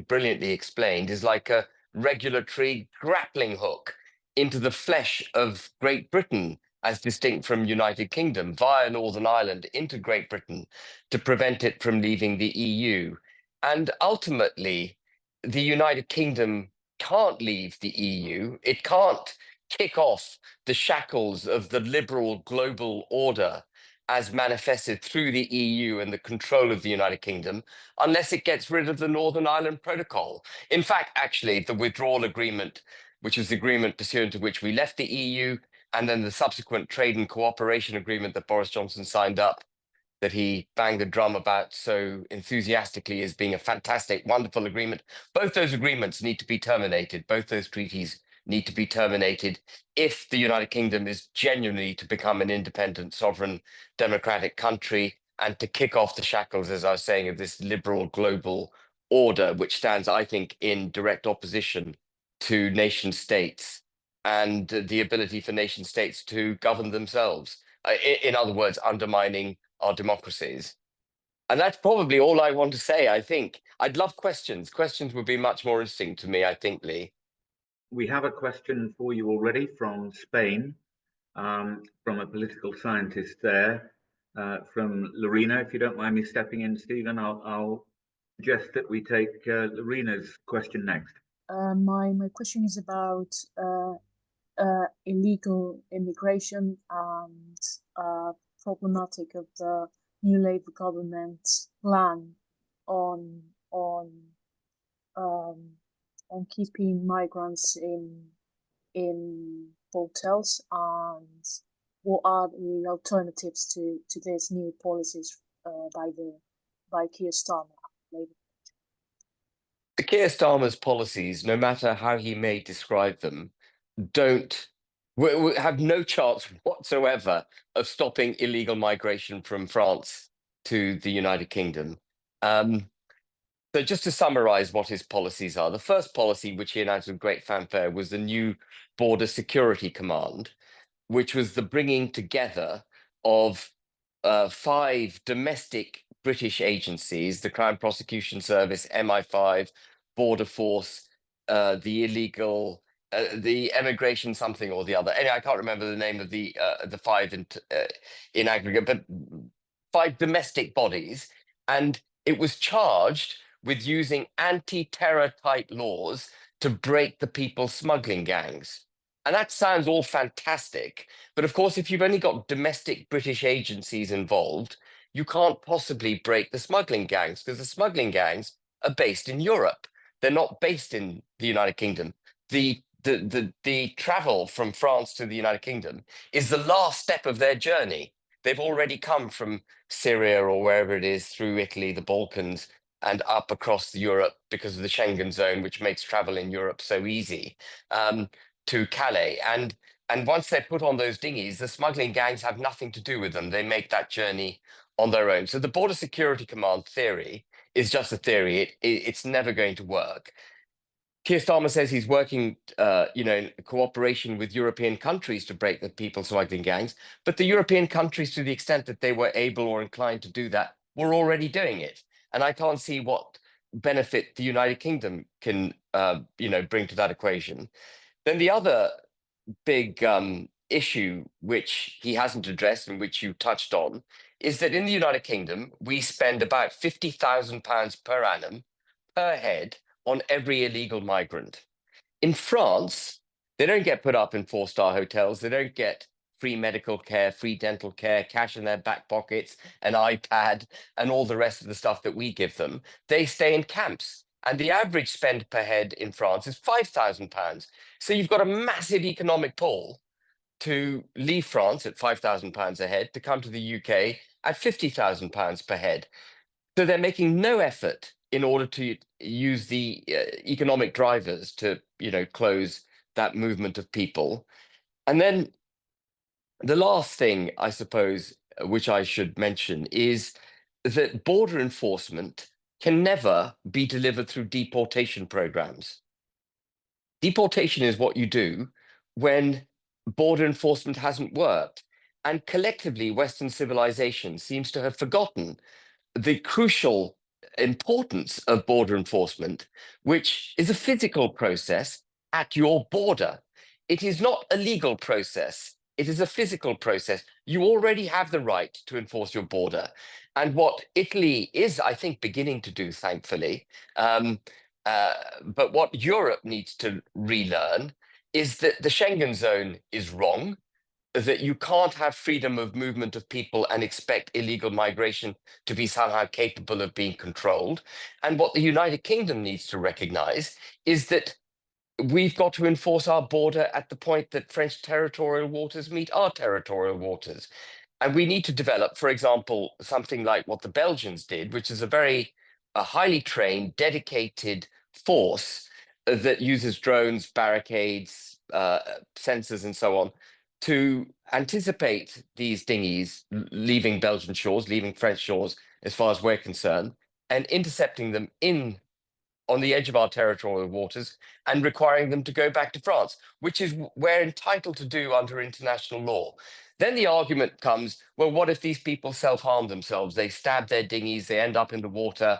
brilliantly explained, is like a regulatory grappling hook into the flesh of Great Britain, as distinct from United Kingdom, via Northern Ireland into Great Britain, to prevent it from leaving the EU. And ultimately, the United Kingdom can't leave the EU. It can't kick off the shackles of the liberal global order as manifested through the EU and the control of the United Kingdom, unless it gets rid of the Northern Ireland Protocol. In fact, actually, the withdrawal agreement, which was the agreement pursuant to which we left the EU, and then the subsequent trade and cooperation agreement that Boris Johnson signed up that he banged the drum about so enthusiastically as being a fantastic, wonderful agreement. Both those agreements need to be terminated. Both those treaties need to be terminated if the United Kingdom is genuinely to become an independent, sovereign, democratic country and to kick off the shackles, as I was saying, of this liberal global order, which stands, I think, in direct opposition to nation states and the ability for nation states to govern themselves. In other words, undermining our democracies. And that's probably all I want to say, I think. I'd love questions. Questions would be much more interesting to me, I think, Leigh. We have a question for you already from Spain, from a political scientist there, from Lorena. If you don't mind me stepping in, Stephen, I'll suggest that we take Lorena's question next. My question is about illegal immigration and problematic of the new Labour government's plan on keeping migrants in hotels, and what are the alternatives to these new policies by Keir Starmer? Keir Starmer's policies, no matter how he may describe them, have no chance whatsoever of stopping illegal migration from France to the United Kingdom. So just to summarize what his policies are, the first policy, which he announced with great fanfare, was the new Border Security Command, which was the bringing together of 5 domestic British agencies, the Crown Prosecution Service, MI5, Border Force, the immigration something or the other. Anyway, I can't remember the name of the 5 in aggregate, but 5 domestic bodies. And it was charged with using anti-terror type laws to break the people smuggling gangs. And that sounds all fantastic. But of course, if you've only got domestic British agencies involved, you can't possibly break the smuggling gangs, because the smuggling gangs are based in Europe. They're not based in the United Kingdom. The travel from France to the United Kingdom is the last step of their journey. They've already come from Syria or wherever it is, through Italy, the Balkans, and up across Europe because of the Schengen zone, which makes travel in Europe so easy, to Calais. And once they're put on those dinghies, the smuggling gangs have nothing to do with them. They make that journey on their own. So the Border Security Command theory is just a theory. It's never going to work. Keir Starmer says he's working, in cooperation with European countries to break the people smuggling gangs. But the European countries, to the extent that they were able or inclined to do that, were already doing it. And I can't see what benefit the United Kingdom can, bring to that equation. Then the other big issue, which he hasn't addressed and which you touched on, is that in the United Kingdom, we spend about £50,000 per annum per head on every illegal migrant. In France, they don't get put up in 4-star hotels. They don't get free medical care, free dental care, cash in their back pockets, an iPad, and all the rest of the stuff that we give them. They stay in camps. And the average spend per head in France is £5,000. So you've got a massive economic pull to leave France at £5,000 a head to come to the UK at £50,000 per head. So they're making no effort in order to use the economic drivers to, close that movement of people. And then the last thing, I suppose, which I should mention is that border enforcement can never be delivered through deportation programs. Deportation is what you do when border enforcement hasn't worked. And collectively, Western civilization seems to have forgotten the crucial importance of border enforcement, which is a physical process at your border. It is not a legal process. It is a physical process. You already have the right to enforce your border. And what Italy is, I think, beginning to do, thankfully, but what Europe needs to relearn is that the Schengen zone is wrong, that you can't have freedom of movement of people and expect illegal migration to be somehow capable of being controlled. And what the United Kingdom needs to recognize is that we've got to enforce our border at the point that French territorial waters meet our territorial waters. And we need to develop, for example, something like what the Belgians did, which is a highly trained, dedicated force that uses drones, barricades, sensors, and so on, to anticipate these dinghies leaving Belgian shores, leaving French shores, as far as we're concerned, and intercepting them on the edge of our territorial waters and requiring them to go back to France, which is we're entitled to do under international law. Then the argument comes, well, what if these people self-harm themselves? They stab their dinghies, they end up in the water.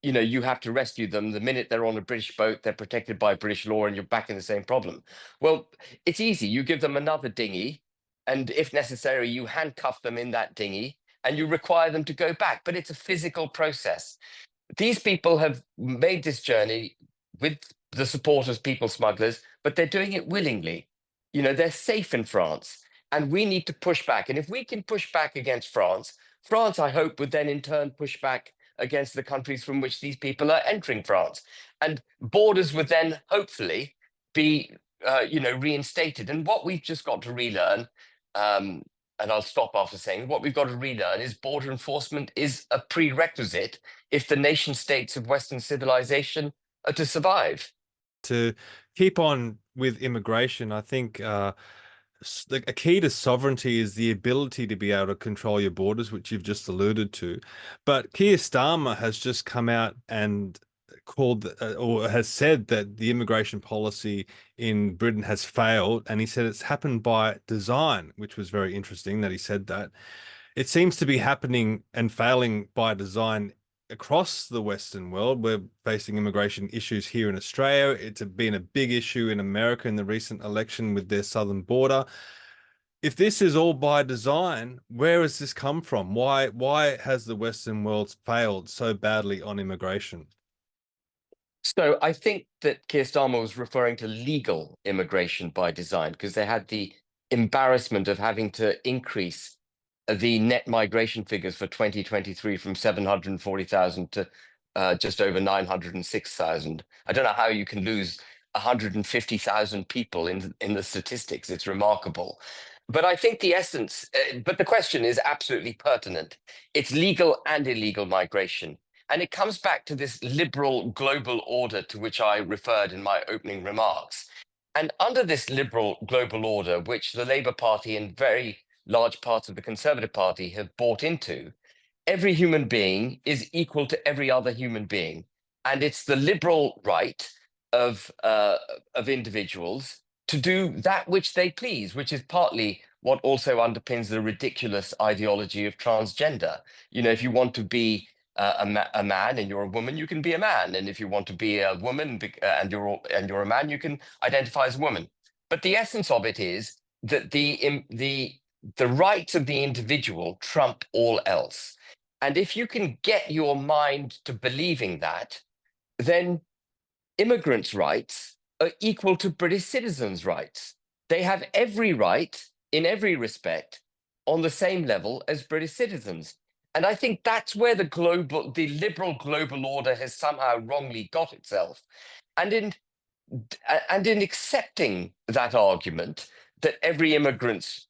You know, you have to rescue them. The minute they're on a British boat, they're protected by British law and you're back in the same problem. Well, it's easy. You give them another dinghy, and if necessary, you handcuff them in that dinghy and you require them to go back. But it's a physical process. These people have made this journey with the support of people smugglers, but they're doing it willingly. You know, they're safe in France, and we need to push back. And if we can push back against France, France, I hope, would then in turn push back against the countries from which these people are entering France. And borders would then hopefully be, reinstated. And what we've just got to relearn, and I'll stop after saying, what we've got to relearn is border enforcement is a prerequisite if the nation states of Western civilization are to survive. To keep on with immigration, I think a key to sovereignty is the ability to be able to control your borders, which you've just alluded to. But Keir Starmer has just come out and called or has said that the immigration policy in Britain has failed, and he said it's happened by design, which was very interesting that he said that. It seems to be happening and failing by design across the Western world. We're facing immigration issues here in Australia. It's been a big issue in America in the recent election with their southern border. If this is all by design, where has this come from? Why has the Western world failed so badly on immigration? So I think that Keir Starmer was referring to legal immigration by design, because they had the embarrassment of having to increase the net migration figures for 2023 from 740,000 to just over 906,000. I don't know how you can lose 150,000 people in the statistics. It's remarkable. But I think the essence, but the question is absolutely pertinent. It's legal and illegal migration. And it comes back to this liberal global order to which I referred in my opening remarks. And under this liberal global order, which the Labour Party and very large parts of the Conservative Party have bought into, every human being is equal to every other human being. And it's the liberal right of individuals to do that which they please, which is partly what also underpins the ridiculous ideology of transgender. You know, if you want to be a man and you're a woman, you can be a man, and if you want to be a woman and you're a man, you can identify as a woman. But the essence of it is that the rights of the individual trump all else. And if you can get your mind to believing that, then immigrants' rights are equal to British citizens' rights. They have every right in every respect on the same level as British citizens. And I think that's where the liberal global order has somehow wrongly got itself. And in accepting that argument that every immigrant's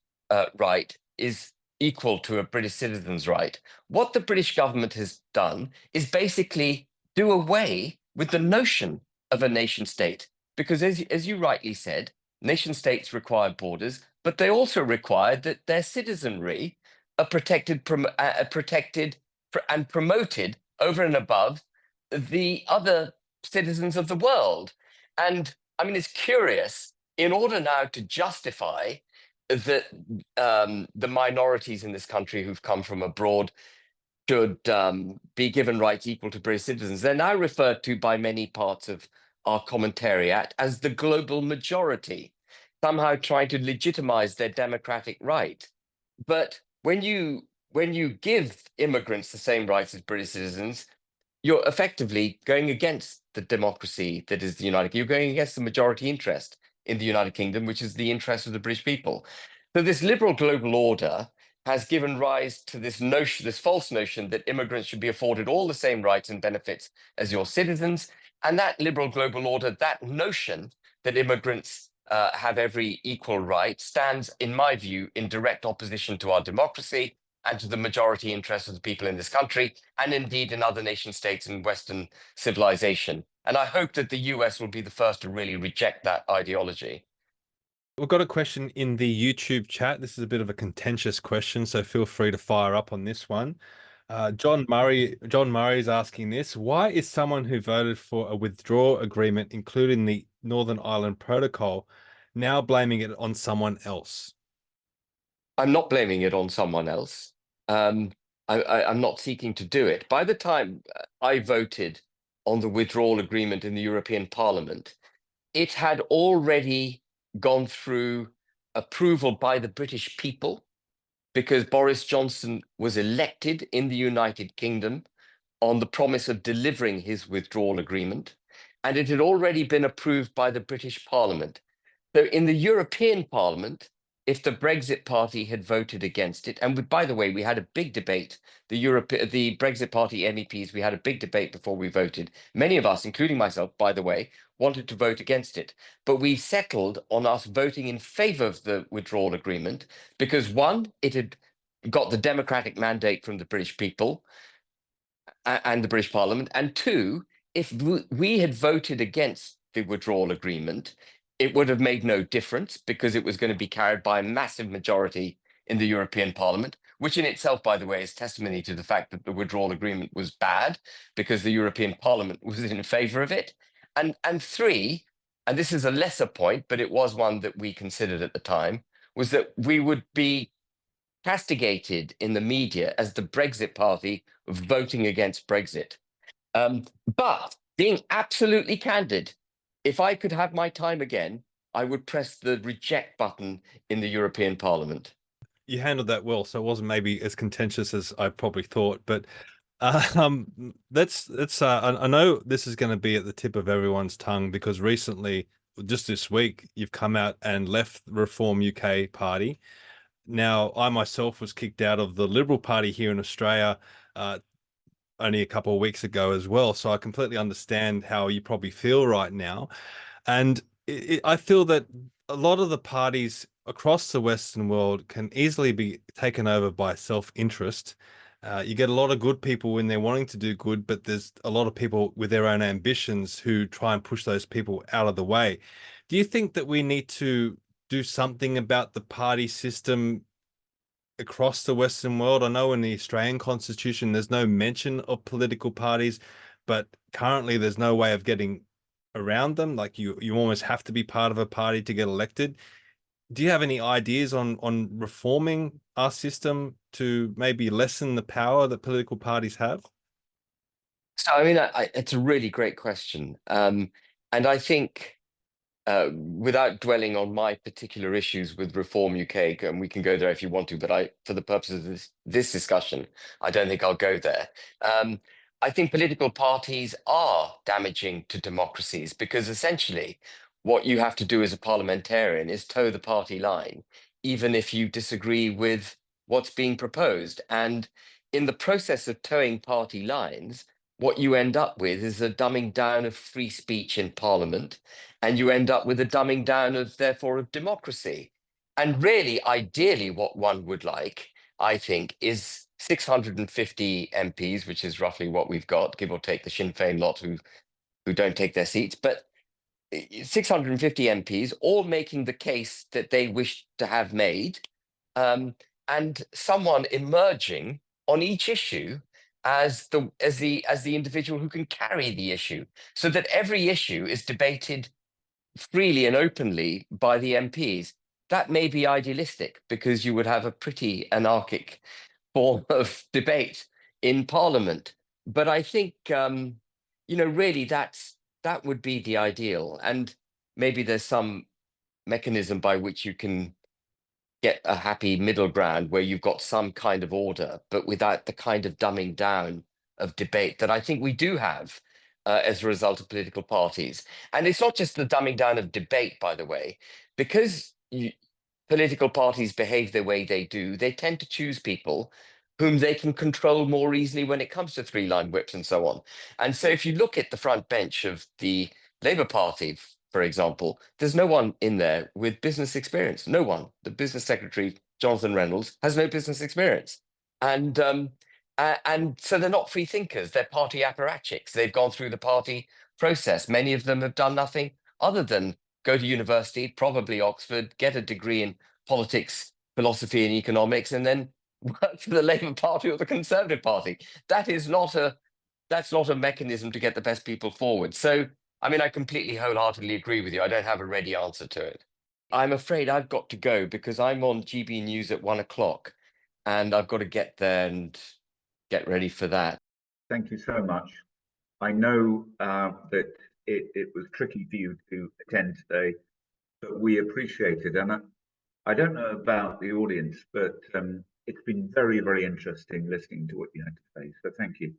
right is equal to a British citizen's right, what the British government has done is basically do away with the notion of a nation state. Because as you rightly said, nation states require borders, but they also require that their citizenry are protected and promoted over and above the other citizens of the world. And I mean, it's curious, in order now to justify that the minorities in this country who've come from abroad should be given rights equal to British citizens, they're now referred to by many parts of our commentariat as the global majority, somehow trying to legitimize their democratic right. But when you give immigrants the same rights as British citizens, you're effectively going against the democracy that is the United Kingdom. You're going against the majority interest in the United Kingdom, which is the interest of the British people. So this liberal global order has given rise to this notion, this false notion that immigrants should be afforded all the same rights and benefits as your citizens. And that liberal global order, that notion that immigrants have every equal right stands, in my view, in direct opposition to our democracy and to the majority interests of the people in this country, and indeed in other nation states in Western civilization. And I hope that the US will be the first to really reject that ideology. We've got a question in the YouTube chat. This is a bit of a contentious question, so feel free to fire up on this one. John Murray is asking this: why is someone who voted for a withdrawal agreement, including the Northern Ireland Protocol, now blaming it on someone else? I'm not blaming it on someone else. I'm not seeking to do it. By the time I voted on the withdrawal agreement in the European Parliament, it had already gone through approval by the British people, because Boris Johnson was elected in the United Kingdom on the promise of delivering his withdrawal agreement, and it had already been approved by the British Parliament. So in the European Parliament, if the Brexit Party had voted against it, and by the way, we had a big debate, the Brexit Party MEPs, we had a big debate before we voted. Many of us, including myself, by the way, wanted to vote against it. But we settled on us voting in favour of the withdrawal agreement because, one, it had got the democratic mandate from the British people and the British Parliament, and two, if we had voted against the withdrawal agreement, it would have made no difference because it was going to be carried by a massive majority in the European Parliament, which in itself, by the way, is testimony to the fact that the withdrawal agreement was bad because the European Parliament was in favour of it. And three, and this is a lesser point, but it was one that we considered at the time, was that we would be castigated in the media as the Brexit Party voting against Brexit. But being absolutely candid, if I could have my time again, I would press the reject button in the European Parliament. You handled that well, so it wasn't maybe as contentious as I probably thought. But let's. I know this is going to be at the tip of everyone's tongue because recently, just this week, you've come out and left the Reform UK Party. Now, I myself was kicked out of the Liberal Party here in Australia only a couple of weeks ago as well. So I completely understand how you probably feel right now. And I feel that a lot of the parties across the Western world can easily be taken over by self-interest. You get a lot of good people when they're wanting to do good, but there's a lot of people with their own ambitions who try and push those people out of the way. Do you think that we need to do something about the party system across the Western world? I know in the Australian Constitution, there's no mention of political parties, but currently there's no way of getting around them. Like you almost have to be part of a party to get elected. Do you have any ideas on reforming our system to maybe lessen the power that political parties have? So, I mean, it's a really great question. And I think without dwelling on my particular issues with Reform UK, and we can go there if you want to, but for the purposes of this discussion, I don't think I'll go there. I think political parties are damaging to democracies because essentially what you have to do as a parliamentarian is toe the party line, even if you disagree with what's being proposed. And in the process of towing party lines, what you end up with is a dumbing down of free speech in Parliament, and you end up with a dumbing down of, therefore, of democracy. And really, ideally, what one would like, I think, is 650 MPs, which is roughly what we've got, give or take the Sinn Féin lot who don't take their seats, but 650 MPs all making the case that they wish to have made, and someone emerging on each issue as the individual who can carry the issue, so that every issue is debated freely and openly by the MPs. That may be idealistic because you would have a pretty anarchic form of debate in Parliament. But I think, really that would be the ideal. And maybe there's some mechanism by which you can get a happy middle ground where you've got some kind of order, but without the kind of dumbing down of debate that I think we do have as a result of political parties. And it's not just the dumbing down of debate, by the way, because political parties behave the way they do, they tend to choose people whom they can control more easily when it comes to three-line whips and so on. And so if you look at the front bench of the Labour Party, for example, there's no one in there with business experience. No one. The business secretary, Jonathan Reynolds, has no business experience. And so they're not free thinkers. They're party apparatchiks. They've gone through the party process. Many of them have done nothing other than go to university, probably Oxford, get a degree in politics, philosophy and economics, and then work for the Labour Party or the Conservative Party. That's not a mechanism to get the best people forward. So, I mean, I completely wholeheartedly agree with you. I don't have a ready answer to it. I'm afraid I've got to go because I'm on GB News at 1 o'clock and I've got to get there and get ready for that. Thank you so much. I know that it was tricky for you to attend today, but we appreciate it. And I don't know about the audience, but it's been very, very interesting listening to what you had to say. So thank you.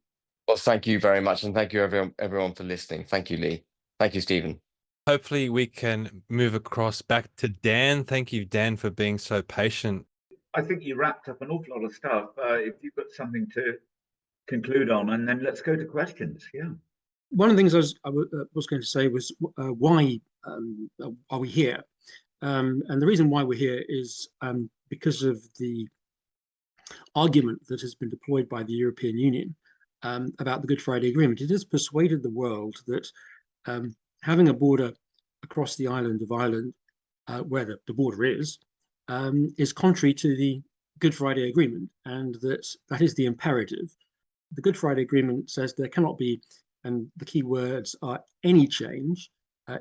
Well, thank you very much. And thank you everyone for listening. Thank you, Leigh. Thank you, Stephen. Hopefully we can move across back to Dan. Thank you, Dan, for being so patient. I think you wrapped up an awful lot of stuff. If you've got something to conclude on, and then let's go to questions. Yeah. One of the things I was going to say was why are we here? And the reason why we're here is because of the argument that has been deployed by the European Union about the Good Friday Agreement. It has persuaded the world that having a border across the island of Ireland, where the border is contrary to the Good Friday Agreement, and that is the imperative. The Good Friday Agreement says there cannot be, and the key words are, any change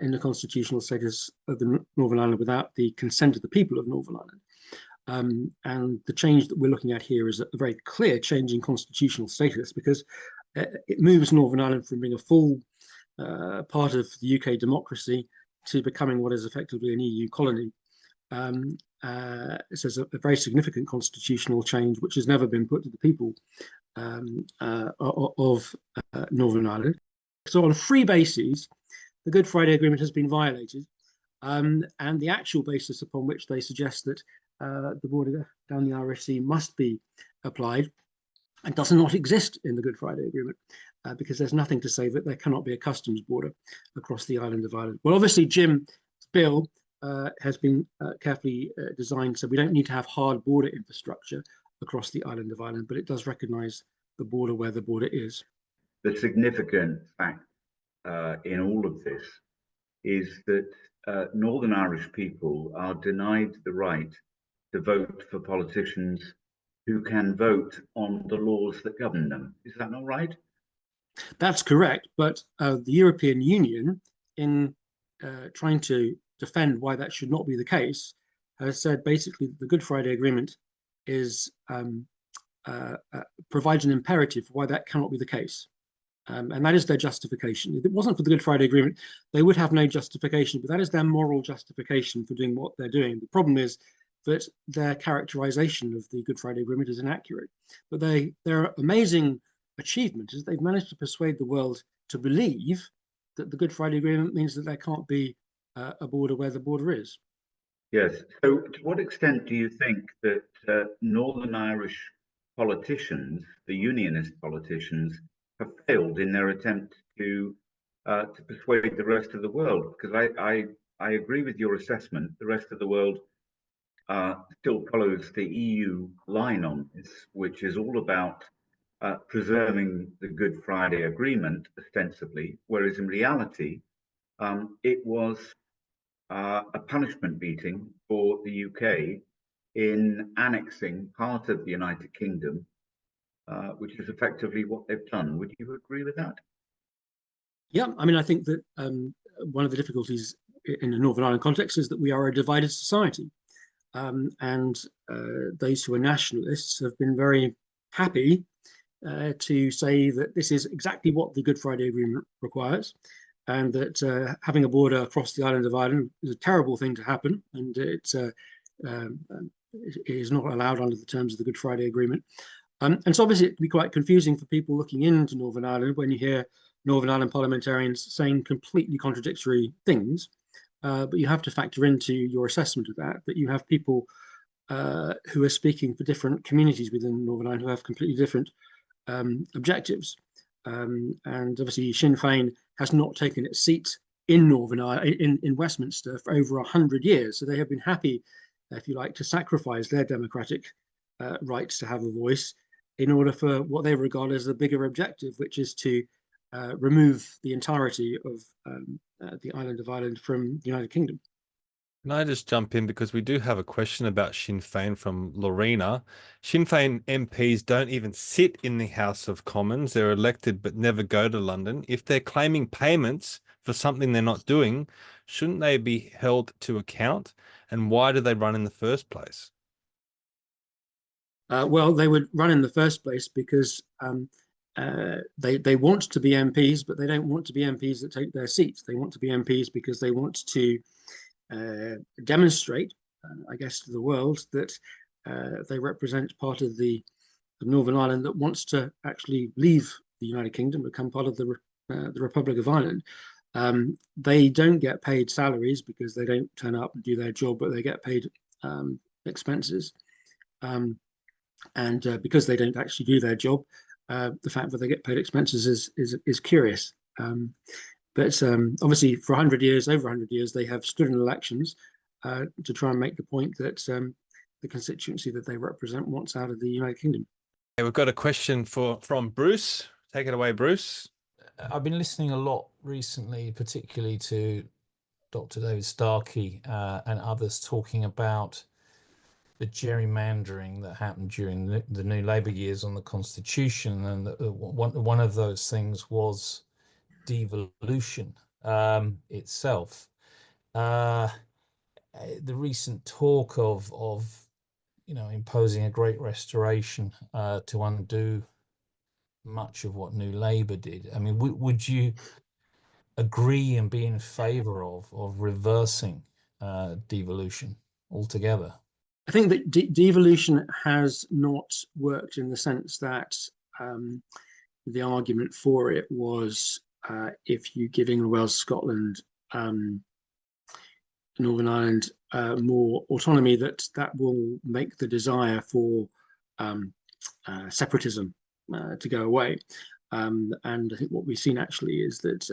in the constitutional status of the Northern Ireland without the consent of the people of Northern Ireland. And the change that we're looking at here is a very clear change in constitutional status, because it moves Northern Ireland from being a full part of the UK democracy to becoming what is effectively an EU colony. It says a very significant constitutional change which has never been put to the people of Northern Ireland. So on a free basis, the Good Friday Agreement has been violated, and the actual basis upon which they suggest that the border down the Irish Sea must be applied, and does not exist in the Good Friday Agreement, because there's nothing to say that there cannot be a customs border across the island of Ireland. Well, obviously, Jim's bill has been carefully designed, so we don't need to have hard border infrastructure across the island of Ireland, but it does recognise the border where the border is. The significant fact in all of this is that Northern Irish people are denied the right to vote for politicians who can vote on the laws that govern them. Is that not right? That's correct, but the European Union, in trying to defend why that should not be the case, has said basically the Good Friday Agreement is provides an imperative for why that cannot be the case. And that is their justification. If it wasn't for the Good Friday Agreement, they would have no justification, but that is their moral justification for doing what they're doing. The problem is that their characterization of the Good Friday Agreement is inaccurate. But their amazing achievement is they've managed to persuade the world to believe that the Good Friday Agreement means that there can't be a border where the border is. Yes. So to what extent do you think that Northern Irish politicians, the unionist politicians, have failed in their attempt to persuade the rest of the world? Because I agree with your assessment. The rest of the world still follows the EU line on this, which is all about preserving the Good Friday Agreement, ostensibly, whereas in reality, it was a punishment beating for the UK in annexing part of the United Kingdom, which is effectively what they've done. Would you agree with that? Yeah, I mean, I think that one of the difficulties in the Northern Ireland context is that we are a divided society. And those who are nationalists have been very happy to say that this is exactly what the Good Friday Agreement requires, and that having a border across the island of Ireland is a terrible thing to happen, and it is not allowed under the terms of the Good Friday Agreement. And so obviously it can be quite confusing for people looking into Northern Ireland when you hear Northern Ireland parliamentarians saying completely contradictory things. But you have to factor into your assessment of that you have people who are speaking for different communities within Northern Ireland who have completely different objectives. And obviously Sinn Féin has not taken its seat in Northern Ireland, in Westminster for over 100 years. So they have been happy, if you like, to sacrifice their democratic rights to have a voice in order for what they regard as a bigger objective, which is to remove the entirety of the island of Ireland from the United Kingdom. Can I just jump in, because we do have a question about Sinn Féin from Lorena. Sinn Féin MPs don't even sit in the House of Commons. They're elected but never go to London. If they're claiming payments for something they're not doing, shouldn't they be held to account? And why do they run in the first place? Well, they would run in the first place because they want to be MPs, but they don't want to be MPs that take their seats. They want to be MPs because they want to demonstrate, I guess, to the world that they represent part of the Northern Ireland that wants to actually leave the United Kingdom, become part of the Republic of Ireland. They don't get paid salaries because they don't turn up and do their job, but they get paid expenses. And because they don't actually do their job, the fact that they get paid expenses is curious. But obviously, for 100 years, over 100 years, they have stood in elections to try and make the point that the constituency that they represent wants out of the United Kingdom. Okay, we've got a question from Bruce. Take it away, Bruce. I've been listening a lot recently, particularly to Dr. David Starkey and others talking about the gerrymandering that happened during the New Labour years on the Constitution, and one of those things was devolution itself. The recent talk of imposing a great restoration to undo much of what New Labour did. I mean, would you agree and be in favour of reversing devolution altogether? I think that devolution has not worked in the sense that the argument for it was if you give England, Wales, Scotland, Northern Ireland more autonomy, that will make the desire for separatism to go away. And I think what we've seen actually is that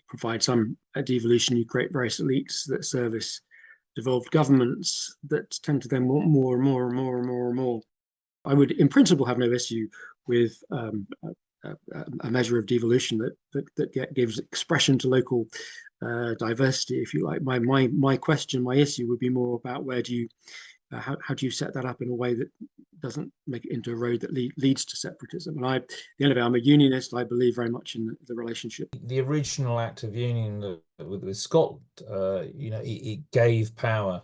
provide some devolution, you create various elites that service devolved governments that tend to then want more and more and more and more and more. I would, in principle, have no issue with a measure of devolution that gives expression to local diversity, if you like. My question, my issue would be more about where do you, how do you set that up in a way that doesn't make it into a road that leads to separatism? And at the end of it, I'm a unionist. I believe very much in the relationship. The original Act of Union with Scotland, it gave power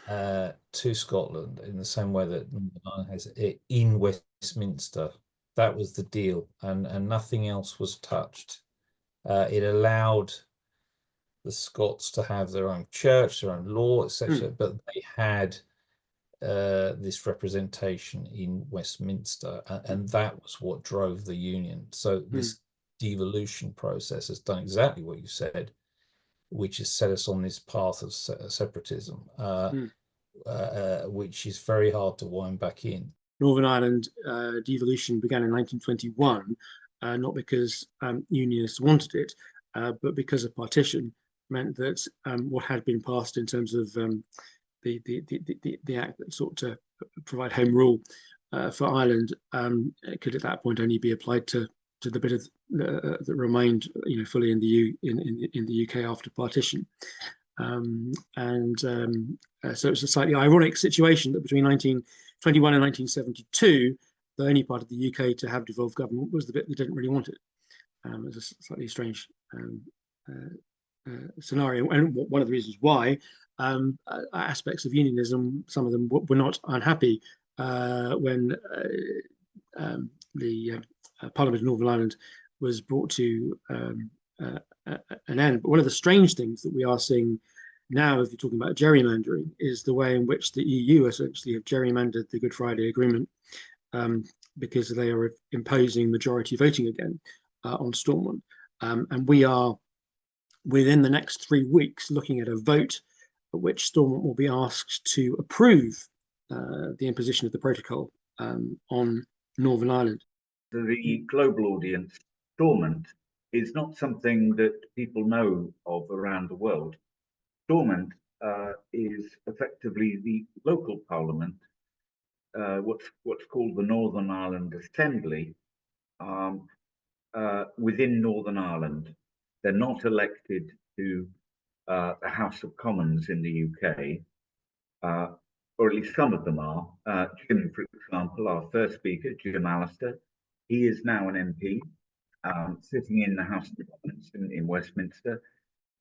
to Scotland in the same way that Northern Ireland has it in Westminster. That was the deal, and nothing else was touched. It allowed the Scots to have their own church, their own law, etc. But they had this representation in Westminster, and that was what drove the union. So this devolution process has done exactly what you said, which has set us on this path of separatism, which is very hard to wind back in. Northern Ireland devolution began in 1921, not because unionists wanted it, but because a partition meant that what had been passed in terms of the act that sought to provide home rule for Ireland could at that point only be applied to the bit of that remained, fully in the UK after partition. So it's a slightly ironic situation that between 1921 and 1972, the only part of the UK to have devolved government was the bit that didn't really want it. It was a slightly strange scenario, and one of the reasons why aspects of unionism, some of them were not unhappy when the Parliament of Northern Ireland was brought to an end. But one of the strange things that we are seeing now, if you're talking about gerrymandering, is the way in which the EU essentially have gerrymandered the Good Friday Agreement because they are imposing majority voting again on Stormont. And we are, within the next 3 weeks, looking at a vote at which Stormont will be asked to approve the imposition of the protocol on Northern Ireland. The global audience, Stormont is not something that people know of around the world. Stormont is effectively the local parliament, what's called the Northern Ireland Assembly, within Northern Ireland. They're not elected to the House of Commons in the UK, or at least some of them are. Jim, for example, our first speaker, Jim Allister, he is now an MP, sitting in the House of Commons in Westminster.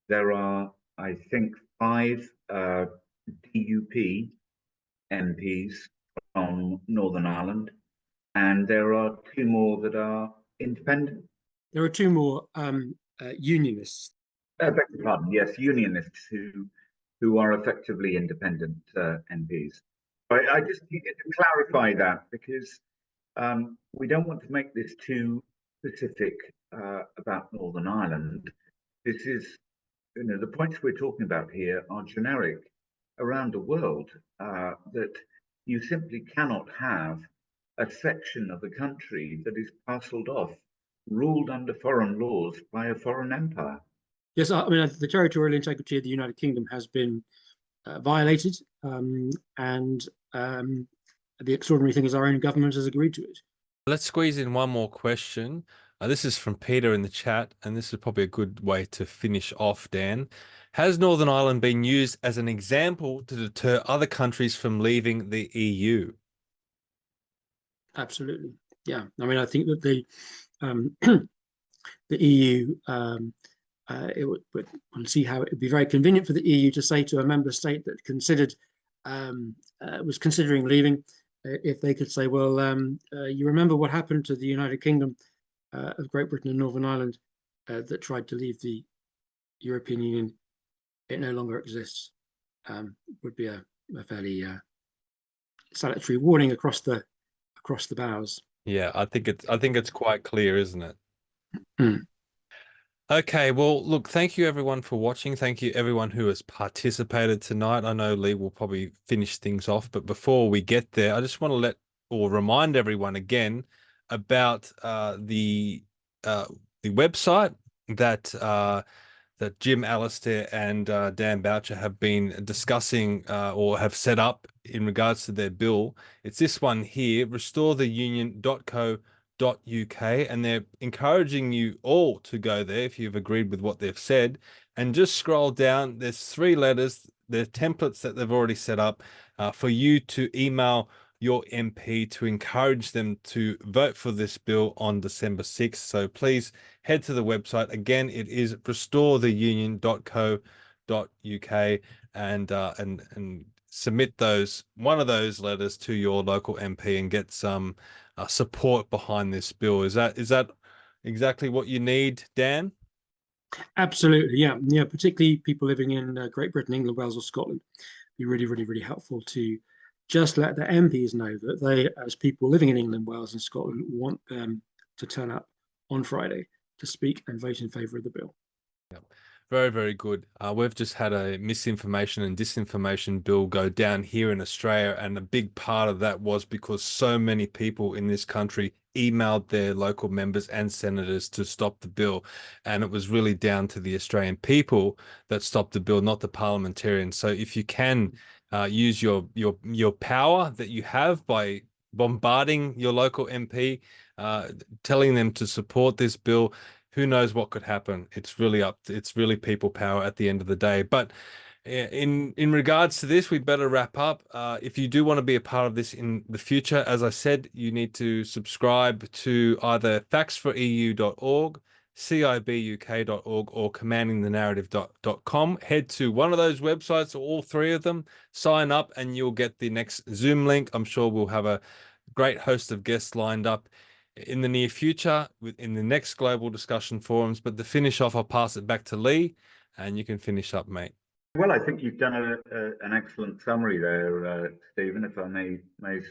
There are, I think, 5 DUP MPs from Northern Ireland, and there are 2 more that are independent. There are 2 more unionists. Beg your pardon, yes, unionists who are effectively independent MPs. I just needed to clarify that because we don't want to make this too specific about Northern Ireland. This is, the points we're talking about here are generic around the world, that you simply cannot have a section of the country that is parcelled off, ruled under foreign laws by a foreign empire. Yes, I mean, the territorial integrity of the United Kingdom has been violated, and the extraordinary thing is our own government has agreed to it. Let's squeeze in one more question. This is from Peter in the chat, and this is probably a good way to finish off, Dan. Has Northern Ireland been used as an example to deter other countries from leaving the EU? Absolutely. Yeah. I mean, I think that the the EU, it would see how it would be very convenient for the EU to say to a member state that considered was considering leaving, if they could say, well, you remember what happened to the United Kingdom of Great Britain and Northern Ireland that tried to leave the European Union? It no longer exists. Would be a fairly salutary warning across the bows. Yeah, I think it's quite clear, isn't it? Mm. Okay, well, look, thank you everyone for watching. Thank you everyone who has participated tonight. I know Leigh will probably finish things off, but before we get there, I just want to remind everyone again about the website that Jim Allister and Dan Boucher have been discussing or have set up in regards to their bill. It's this one here, restoretheunion.co.uk, and they're encouraging you all to go there if you've agreed with what they've said, and just scroll down. There's 3 letters, the templates that they've already set up for you to email your MP to encourage them to vote for this bill on December 6th. So please head to the website. Again, it is restoretheunion.co.uk, and submit one of those letters to your local MP and get some support behind this bill. Is that exactly what you need, Dan? Absolutely, yeah. Particularly people living in Great Britain, England, Wales, or Scotland. Be really, really, really helpful to just let the MPs know that they, as people living in England, Wales, and Scotland, want them to turn up on Friday to speak and vote in favour of the bill. Yep. Very, very good. We've just had a misinformation and disinformation bill go down here in Australia, and a big part of that was because so many people in this country emailed their local members and senators to stop the bill, and it was really down to the Australian people that stopped the bill, not the parliamentarians. So if you can use your power that you have by bombarding your local MP, telling them to support this bill, who knows what could happen. It's really people power at the end of the day. But in regards to this, we'd better wrap up. If you do want to be a part of this in the future, as I said, you need to subscribe to either factsforeu.org, cibuk.org, or commandingthenarrative.com. Head to one of those websites or all 3 of them, sign up, and you'll get the next Zoom link. I'm sure we'll have a great host of guests lined up in the near future in the next global discussion forums. But to finish off, I'll pass it back to Leigh, and you can finish up, mate. Well, I think you've done an excellent summary there, Stephen, if I may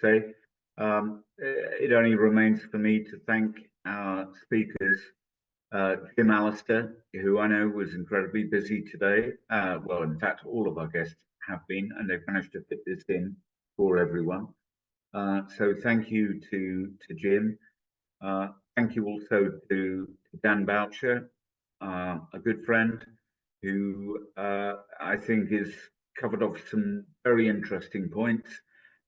say. It only remains for me to thank our speakers, Jim Allister, who I know was incredibly busy today. Well, in fact, all of our guests have been, and they've managed to fit this in for everyone. So thank you to Jim. Thank you also to Dan Boucher a good friend who I think is covered off some very interesting points,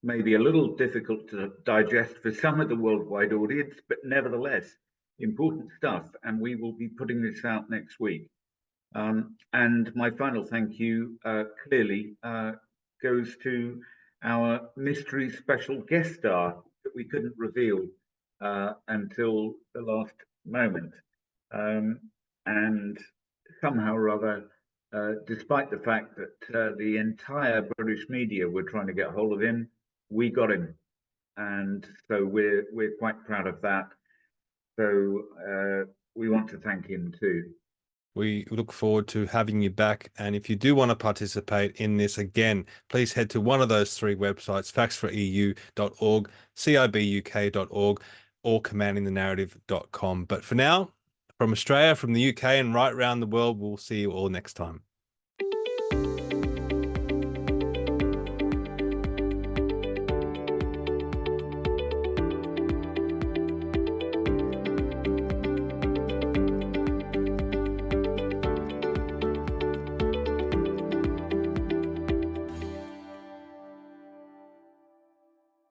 maybe a little difficult to digest for some of the worldwide audience, but nevertheless, important stuff. And we will be putting this out next week. And my final thank you clearly goes to our mystery special guest star that we couldn't reveal until the last moment. And somehow or other, despite the fact that the entire British media were trying to get hold of him, we got him. And so we're quite proud of that. So we want to thank him too. We look forward to having you back. And if you do want to participate in this again, please head to one of those three websites, factsforeu.org, cibuk.org, or commandingthenarrative.com. But for now, from Australia, from the UK, and right around the world, we'll see you all next time.